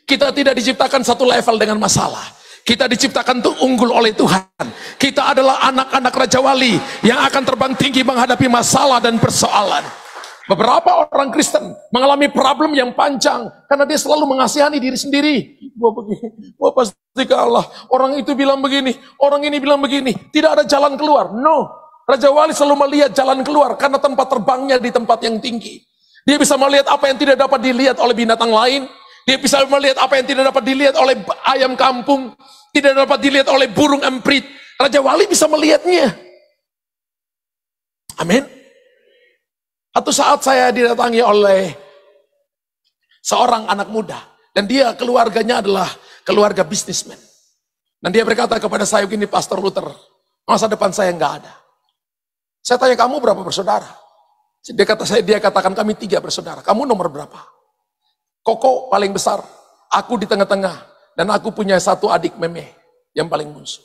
Kita tidak diciptakan satu level dengan masalah. Kita diciptakan untuk unggul oleh Tuhan. Kita adalah anak-anak Raja Wali yang akan terbang tinggi menghadapi masalah dan persoalan. Beberapa orang Kristen mengalami problem yang panjang karena dia selalu mengasihani diri sendiri. Gua begini, gua pasti kalah. Orang itu bilang begini, orang ini bilang begini. Tidak ada jalan keluar. No. Raja Wali selalu melihat jalan keluar karena tempat terbangnya di tempat yang tinggi. Dia bisa melihat apa yang tidak dapat dilihat oleh binatang lain. Dia bisa melihat apa yang tidak dapat dilihat oleh ayam kampung. Tidak dapat dilihat oleh burung emprit. Raja Wali bisa melihatnya. Amin. Satu saat saya didatangi oleh seorang anak muda. Dan dia keluarganya adalah keluarga bisnismen. Dan dia berkata kepada saya begini, Pastor Luther, masa depan saya nggak ada. Saya tanya, kamu berapa bersaudara? Dia katakan kami 3 bersaudara. Kamu nomor berapa? Koko paling besar, aku di tengah-tengah, dan aku punya 1 adik Meme yang paling bungsu.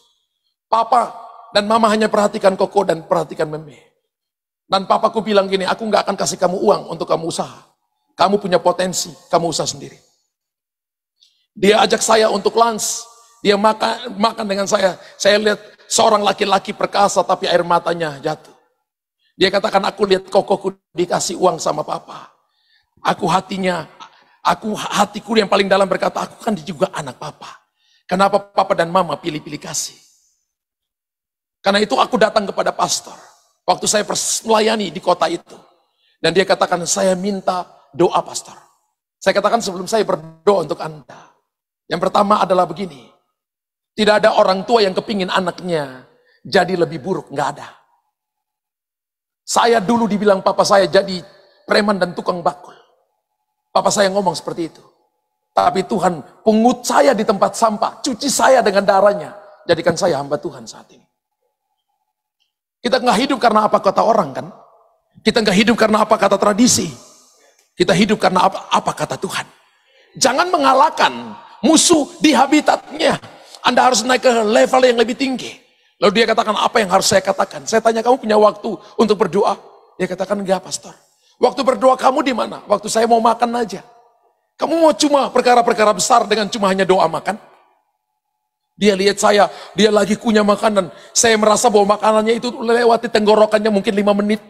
Papa dan mama hanya perhatikan Koko dan perhatikan Meme. Dan papaku bilang gini, aku nggak akan kasih kamu uang untuk kamu usaha. Kamu punya potensi, kamu usaha sendiri. Dia ajak saya untuk lunch, dia makan dengan saya. Saya lihat seorang laki-laki perkasa tapi air matanya jatuh. Dia katakan, aku lihat Kokoku dikasih uang sama papa. Hatiku yang paling dalam berkata, aku kan juga anak papa. Kenapa papa dan mama pilih-pilih kasih? Karena itu aku datang kepada pastor. Waktu saya melayani di kota itu. Dan dia katakan, saya minta doa pastor. Saya katakan sebelum saya berdoa untuk Anda. Yang pertama adalah begini. Tidak ada orang tua yang kepingin anaknya jadi lebih buruk. Nggak ada. Saya dulu dibilang papa saya jadi preman dan tukang bakul. Papa saya ngomong seperti itu. Tapi Tuhan pungut saya di tempat sampah, cuci saya dengan darahnya. Jadikan saya hamba Tuhan saat ini. Kita nggak hidup karena apa kata orang kan? Kita nggak hidup karena apa kata tradisi. Kita hidup karena apa kata Tuhan. Jangan mengalahkan musuh di habitatnya. Anda harus naik ke level yang lebih tinggi. Lalu dia katakan, apa yang harus saya katakan? Saya tanya, kamu punya waktu untuk berdoa? Dia katakan, enggak pastor. Waktu berdoa kamu di mana? Waktu saya mau makan aja. Kamu mau cuma perkara-perkara besar dengan cuma hanya doa makan? Dia lihat saya, dia lagi kunyah makanan. Saya merasa bahwa makanannya itu lewati tenggorokannya mungkin 5 menit.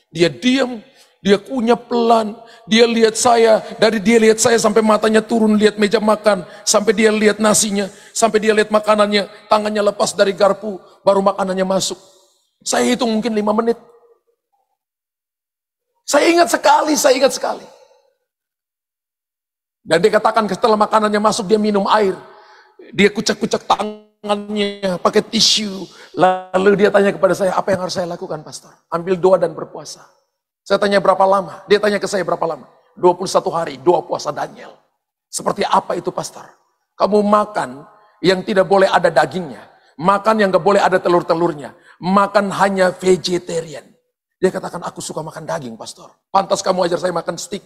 Dia diam, dia kunyah pelan. Dia lihat saya, dari dia lihat saya sampai matanya turun lihat meja makan. Sampai dia lihat nasinya, sampai dia lihat makanannya. Tangannya lepas dari garpu, baru makanannya masuk. Saya hitung mungkin 5 menit. Saya ingat sekali. Dan dia katakan setelah makanannya masuk, dia minum air. Dia kucek-kucek tangannya pakai tisu. Lalu dia tanya kepada saya, apa yang harus saya lakukan pastor? Ambil doa dan berpuasa. Saya tanya berapa lama? Dia tanya ke saya berapa lama? 21 hari, doa puasa Daniel. Seperti apa itu pastor? Kamu makan yang tidak boleh ada dagingnya. Makan yang gak boleh ada telur-telurnya. Makan hanya vegetarian. Dia katakan, aku suka makan daging pastor. Pantas kamu ajar saya makan steak.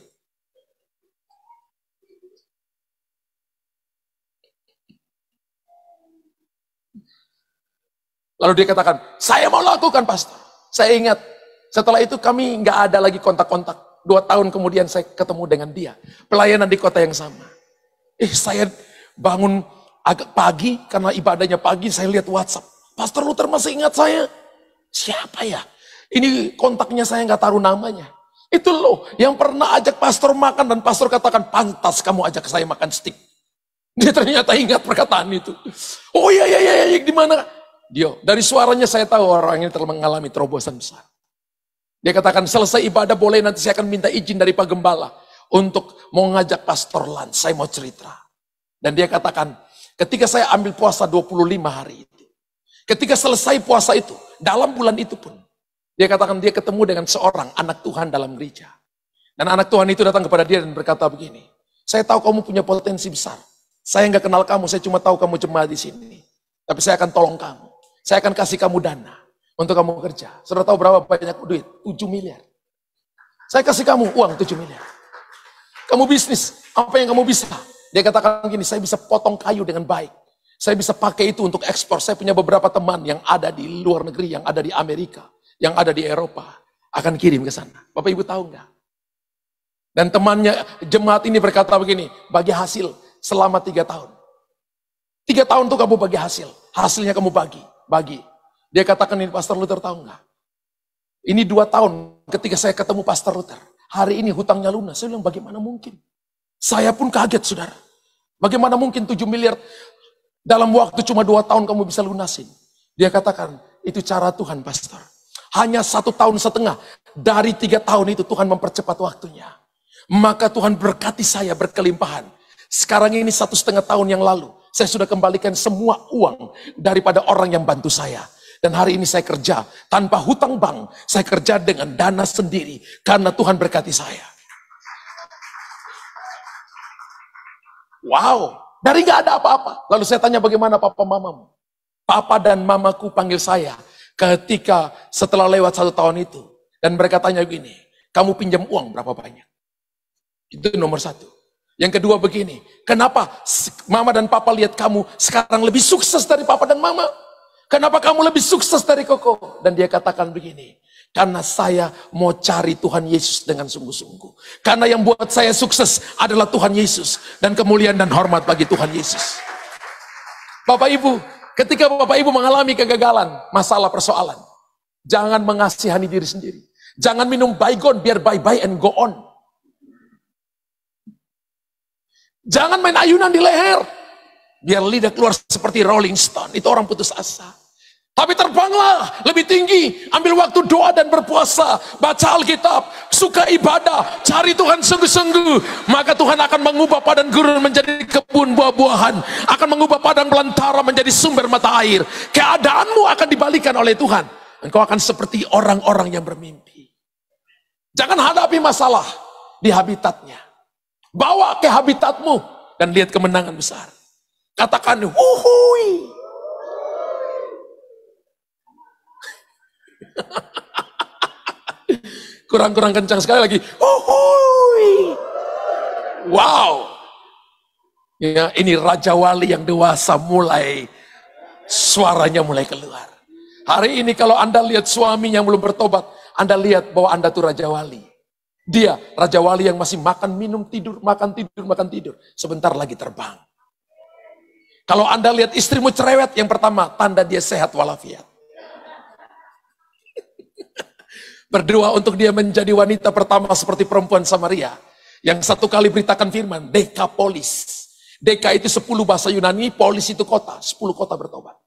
Lalu dia katakan, saya mau lakukan pastor. Saya ingat, setelah itu kami nggak ada lagi kontak-kontak. 2 tahun kemudian saya ketemu dengan dia. Pelayanan di kota yang sama. Saya bangun agak pagi, karena ibadahnya pagi, saya lihat WhatsApp. Pastor Luther masih ingat saya? Siapa ya? Ini kontaknya saya nggak taruh namanya. Itu loh, yang pernah ajak pastor makan, dan pastor katakan, pantas kamu ajak saya makan steak. Dia ternyata ingat perkataan itu. Oh iya, di mana? Dia, dari suaranya saya tahu orang ini telah mengalami terobosan besar. Dia katakan, selesai ibadah boleh nanti saya akan minta izin dari Pak Gembala untuk mau ngajak pastor lunch, saya mau cerita. Dan dia katakan, Ketika saya ambil puasa 25 hari itu. Ketika selesai puasa itu, dalam bulan itu pun, dia katakan dia ketemu dengan seorang anak Tuhan dalam gereja. Dan anak Tuhan itu datang kepada dia dan berkata begini, saya tahu kamu punya potensi besar. Saya nggak kenal kamu, saya cuma tahu kamu jemaat di sini. Tapi saya akan tolong kamu. Saya akan kasih kamu dana untuk kamu kerja. Saudara tahu berapa banyak duit? 7 miliar. Saya kasih kamu uang 7 miliar. Kamu bisnis, apa yang kamu bisa? Dia katakan gini, saya bisa potong kayu dengan baik. Saya bisa pakai itu untuk ekspor. Saya punya beberapa teman yang ada di luar negeri, yang ada di Amerika, yang ada di Eropa. Akan kirim ke sana. Bapak Ibu tahu nggak? Dan temannya, jemaat ini berkata begini, bagi hasil selama 3 tahun. 3 tahun tuh kamu bagi hasil. Hasilnya kamu bagi. Dia katakan ini, Pastor Luther tahu nggak? Ini 2 tahun ketika saya ketemu Pastor Luther. Hari ini hutangnya lunas. Saya bilang bagaimana mungkin? Saya pun kaget saudara. Bagaimana mungkin 7 miliar dalam waktu cuma 2 tahun kamu bisa lunasin? Dia katakan itu cara Tuhan Pastor. Hanya 1,5 tahun dari 3 tahun itu Tuhan mempercepat waktunya. Maka Tuhan berkati saya berkelimpahan. Sekarang ini 1,5 tahun yang lalu, saya sudah kembalikan semua uang daripada orang yang bantu saya. Dan hari ini saya kerja tanpa hutang bank. Saya kerja dengan dana sendiri. Karena Tuhan berkati saya. Wow. Dari gak ada apa-apa. Lalu saya tanya bagaimana papa mamamu? Papa dan mamaku panggil saya. Ketika setelah lewat 1 tahun itu. Dan mereka tanya begini. Kamu pinjam uang berapa banyak? Itu nomor 1. Yang kedua begini. Kenapa mama dan papa lihat kamu sekarang lebih sukses dari papa dan mama? Kenapa kamu lebih sukses dari Koko? Dan dia katakan begini, karena saya mau cari Tuhan Yesus dengan sungguh-sungguh. Karena yang buat saya sukses adalah Tuhan Yesus. Dan kemuliaan dan hormat bagi Tuhan Yesus. Bapak Ibu, ketika Bapak Ibu mengalami kegagalan, masalah persoalan, jangan mengasihani diri sendiri. Jangan minum baygon biar bye-bye and go on. Jangan main ayunan di leher. Biar lidah keluar seperti Rolling Stone. Itu orang putus asa. Tapi terbanglah lebih tinggi. Ambil waktu doa dan berpuasa. Baca Alkitab. Suka ibadah. Cari Tuhan sungguh-sungguh. Maka Tuhan akan mengubah padang gurun menjadi kebun buah-buahan. Akan mengubah padang belantara menjadi sumber mata air. Keadaanmu akan dibalikan oleh Tuhan. Engkau akan seperti orang-orang yang bermimpi. Jangan hadapi masalah di habitatnya. Bawa ke habitatmu. Dan lihat kemenangan besar. Katakan, wuhui. Kurang-kurang kencang sekali lagi. Wuhui. Wow. Ya, ini Raja Wali yang dewasa suaranya mulai keluar. Hari ini kalau Anda lihat suami yang belum bertobat, Anda lihat bahwa Anda itu Raja Wali. Dia Raja Wali yang masih makan, minum, tidur, makan, tidur. Sebentar lagi terbang. Kalau Anda lihat istrimu cerewet, yang pertama, tanda dia sehat walafiat. Berdoa untuk dia menjadi wanita pertama seperti perempuan Samaria. Yang 1 kali beritakan firman, Dekapolis. Deka itu 10 bahasa Yunani, polis itu kota. 10 kota bertobat.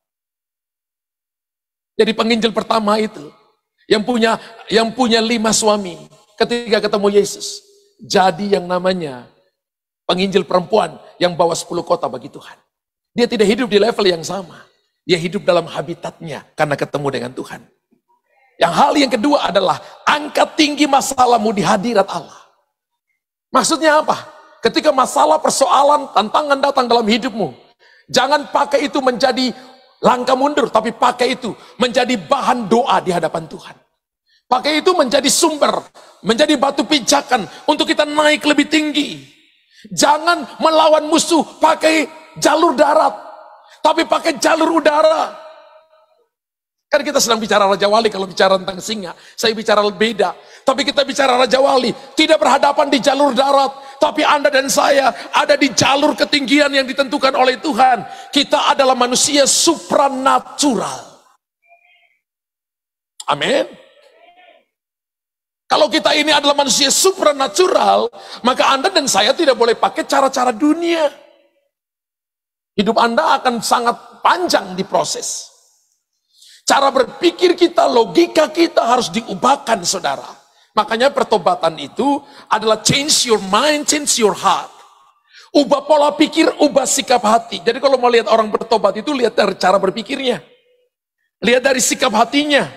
Jadi penginjil pertama itu, yang punya 5 suami, ketika ketemu Yesus. Jadi yang namanya penginjil perempuan yang bawa 10 kota bagi Tuhan. Dia tidak hidup di level yang sama. Dia hidup dalam habitatnya karena ketemu dengan Tuhan. Yang hal yang kedua adalah angkat tinggi masalahmu di hadirat Allah. Maksudnya apa? Ketika masalah, persoalan, tantangan datang dalam hidupmu, jangan pakai itu menjadi langkah mundur, tapi pakai itu menjadi bahan doa di hadapan Tuhan. Pakai itu menjadi sumber, menjadi batu pijakan untuk kita naik lebih tinggi. Jangan melawan musuh pakai jalur darat, tapi pakai jalur udara. Kan kita sedang bicara Raja Wali, kalau bicara tentang singa, saya bicara beda. Tapi kita bicara Raja Wali, tidak berhadapan di jalur darat, tapi Anda dan saya ada di jalur ketinggian yang ditentukan oleh Tuhan. Kita adalah manusia supranatural. Amin. Kalau kita ini adalah manusia supranatural, maka Anda dan saya tidak boleh pakai cara-cara dunia. Hidup Anda akan sangat panjang diproses. Cara berpikir kita, logika kita harus diubahkan, saudara. Makanya pertobatan itu adalah change your mind, change your heart. Ubah pola pikir, ubah sikap hati. Jadi kalau mau lihat orang bertobat itu, lihat dari cara berpikirnya. Lihat dari sikap hatinya.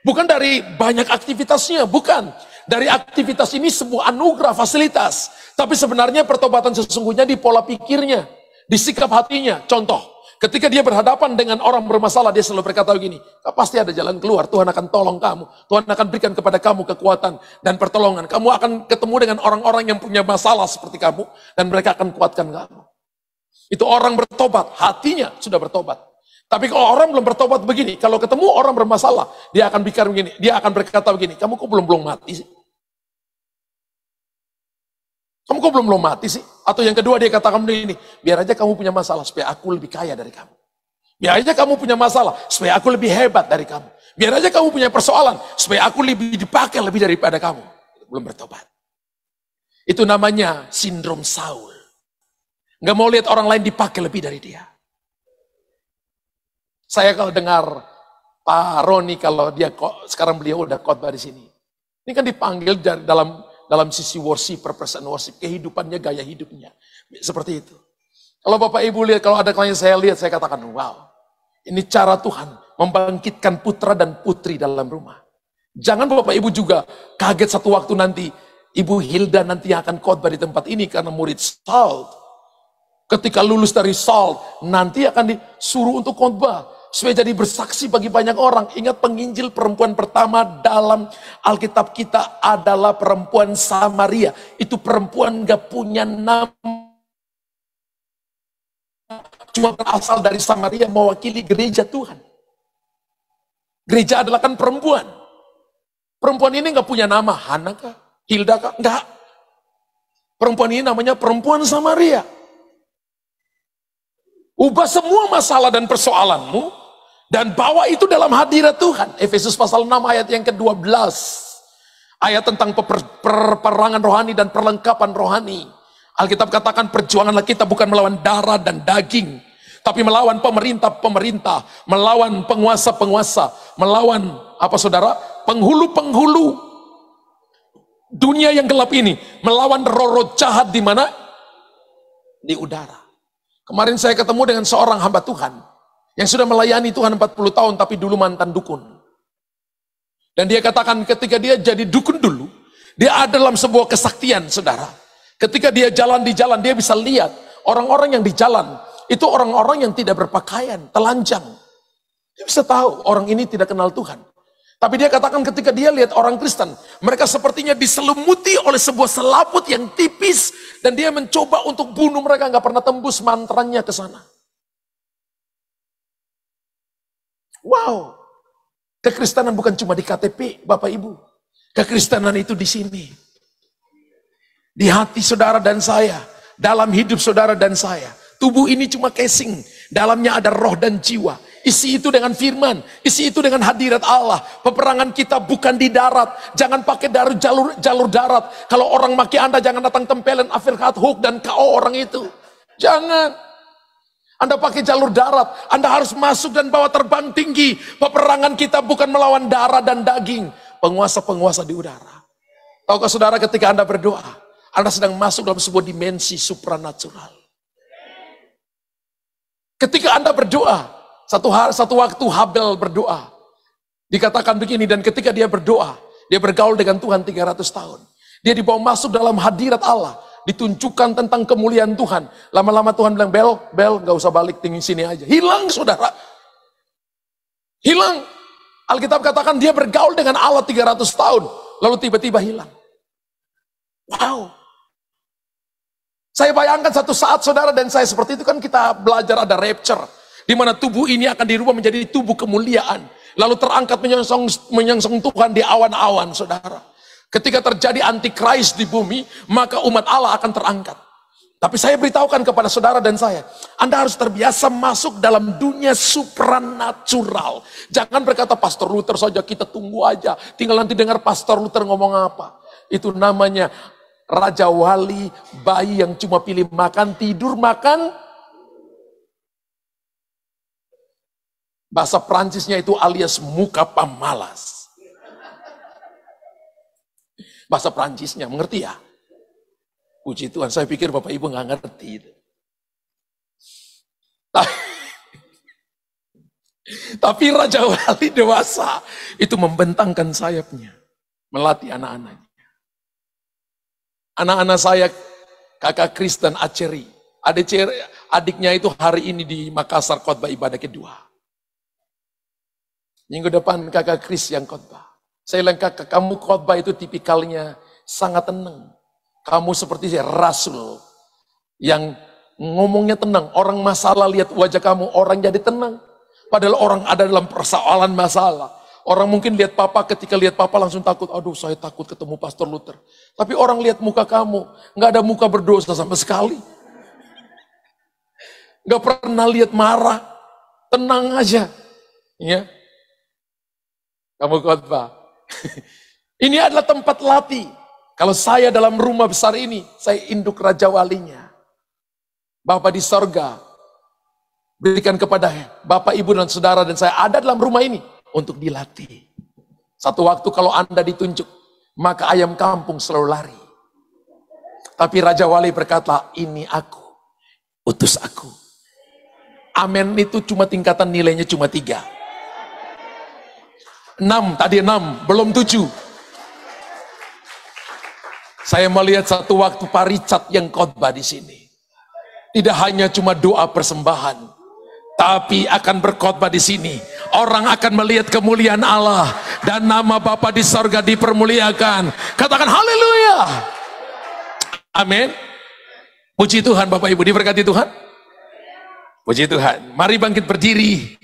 Bukan dari banyak aktivitasnya, bukan. Dari aktivitas ini sebuah anugerah, fasilitas. Tapi sebenarnya pertobatan sesungguhnya di pola pikirnya, di sikap hatinya. Contoh, ketika dia berhadapan dengan orang bermasalah, dia selalu berkata begini, pasti ada jalan keluar, Tuhan akan tolong kamu. Tuhan akan berikan kepada kamu kekuatan dan pertolongan. Kamu akan ketemu dengan orang-orang yang punya masalah seperti kamu, dan mereka akan kuatkan kamu. Itu orang bertobat, hatinya sudah bertobat. Tapi kalau orang belum bertobat begini, kalau ketemu orang bermasalah, dia akan bicara begini, dia akan berkata begini, kamu kok belum mati sih? Kamu kok belum mati sih? Atau yang kedua dia katakan begini, biar aja kamu punya masalah supaya aku lebih kaya dari kamu. Biar aja kamu punya masalah supaya aku lebih hebat dari kamu. Biar aja kamu punya persoalan supaya aku lebih dipakai lebih daripada kamu. Belum bertobat. Itu namanya sindrom Saul. Nggak mau lihat orang lain dipakai lebih dari dia. Saya kalau dengar Pak Roni, kalau dia sekarang beliau udah khotbah di sini. Ini kan dipanggil dalam sisi worshiper, person worship, kehidupannya, gaya hidupnya. Seperti itu. Kalau Bapak Ibu lihat, kalau ada klien saya lihat, saya katakan, wow, ini cara Tuhan membangkitkan putra dan putri dalam rumah. Jangan Bapak Ibu juga kaget satu waktu nanti, Ibu Hilda nanti akan khotbah di tempat ini karena murid Salt. Ketika lulus dari Salt, nanti akan disuruh untuk khotbah. Supaya jadi bersaksi bagi banyak orang. Ingat, penginjil perempuan pertama dalam Alkitab kita adalah perempuan Samaria. Itu perempuan gak punya nama. Cuma berasal dari Samaria mewakili gereja Tuhan. Gereja adalah kan perempuan. Perempuan ini gak punya nama. Hana kah? Hilda kah? Enggak. Perempuan ini namanya perempuan Samaria. Ubah semua masalah dan persoalanmu dan bawa itu dalam hadirat Tuhan. Efesus pasal 6 ayat yang ke-12. Ayat tentang peperangan rohani dan perlengkapan rohani. Alkitab katakan perjuanganlah kita bukan melawan darah dan daging, tapi melawan pemerintah-pemerintah, melawan penguasa-penguasa, melawan apa saudara? Penghulu-penghulu dunia yang gelap ini, melawan roh-roh jahat di mana? Di udara. Kemarin saya ketemu dengan seorang hamba Tuhan yang sudah melayani Tuhan 40 tahun tapi dulu mantan dukun. Dan dia katakan ketika dia jadi dukun dulu, dia ada dalam sebuah kesaktian, saudara. Ketika dia jalan di jalan, dia bisa lihat orang-orang yang di jalan, itu orang-orang yang tidak berpakaian, telanjang. Dia bisa tahu orang ini tidak kenal Tuhan. Tapi dia katakan ketika dia lihat orang Kristen, mereka sepertinya diselumuti oleh sebuah selaput yang tipis. Dan dia mencoba untuk bunuh mereka, nggak pernah tembus mantranya ke sana. Wow. Kekristenan bukan cuma di KTP, Bapak Ibu. Kekristenan itu di sini. Di hati saudara dan saya. Dalam hidup saudara dan saya. Tubuh ini cuma casing. Dalamnya ada roh dan jiwa. Isi itu dengan firman, isi itu dengan hadirat Allah. Peperangan kita bukan di darat. Jangan pakai jalur darat. Kalau orang maki Anda, jangan datang tempelin Afirhat Hook dan KO orang itu. Jangan. Anda pakai jalur darat. Anda harus masuk dan bawa terbang tinggi. Peperangan kita bukan melawan darah dan daging. Penguasa-penguasa di udara. Tahukah saudara, ketika Anda berdoa, Anda sedang masuk dalam sebuah dimensi supranatural. Ketika Anda berdoa, satu waktu Habel berdoa. Dikatakan begini, dan ketika dia berdoa, dia bergaul dengan Tuhan 300 tahun. Dia dibawa masuk dalam hadirat Allah. Ditunjukkan tentang kemuliaan Tuhan. Lama-lama Tuhan bilang, Bel, gak usah balik, tinggi sini aja. Hilang saudara. Hilang. Alkitab katakan dia bergaul dengan Allah 300 tahun. Lalu tiba-tiba hilang. Wow. Saya bayangkan satu saat saudara dan saya seperti itu, kan kita belajar ada rapture. Di mana tubuh ini akan dirubah menjadi tubuh kemuliaan. Lalu terangkat menyongsong Tuhan di awan-awan, saudara. Ketika terjadi antikris di bumi, maka umat Allah akan terangkat. Tapi saya beritahukan kepada saudara dan saya, Anda harus terbiasa masuk dalam dunia supranatural. Jangan berkata, Pastor Luther saja, kita tunggu aja. Tinggal nanti dengar Pastor Luther ngomong apa. Itu namanya Raja Wali, bayi yang cuma pilih makan, tidur, makan. Bahasa Prancisnya itu alias muka pamalas. Bahasa Prancisnya, mengerti ya? Puji Tuhan, saya pikir Bapak Ibu nggak ngerti itu. Tapi Raja Wali dewasa itu membentangkan sayapnya, melatih anak-anaknya. Anak-anak saya, kakak Kris dan Aceri, adiknya itu hari ini di Makassar khotbah ibadah kedua. Minggu depan kakak Kris yang khotbah. Saya bilang, kakak, kamu khotbah itu tipikalnya sangat tenang. Kamu seperti rasul yang ngomongnya tenang. Orang masalah lihat wajah kamu, orang jadi tenang. Padahal orang ada dalam persoalan masalah. Orang mungkin lihat papa, ketika lihat papa langsung takut. Aduh, saya takut ketemu Pastor Luther. Tapi orang lihat muka kamu, nggak ada muka berdosa sama sekali. Nggak pernah lihat marah, tenang aja. Ya, kamu khotbah. Ini adalah tempat latih. Kalau saya dalam rumah besar ini, saya induk Raja Walinya. Bapa di sorga, berikan kepada Bapak, Ibu, dan Saudara, dan saya ada dalam rumah ini untuk dilatih. Satu waktu kalau Anda ditunjuk, maka ayam kampung selalu lari. Tapi Raja Wali berkata, ini aku, utus aku. Amen itu cuma tingkatan nilainya cuma 3. 6, tadi 6, belum 7. Saya melihat satu waktu Pak Richard yang khotbah di sini. Tidak hanya cuma doa persembahan, tapi akan berkhotbah di sini. Orang akan melihat kemuliaan Allah dan nama Bapa di sorga dipermuliakan. Katakan haleluya. Amin. Puji Tuhan Bapak Ibu, diberkati Tuhan. Puji Tuhan. Mari bangkit berdiri.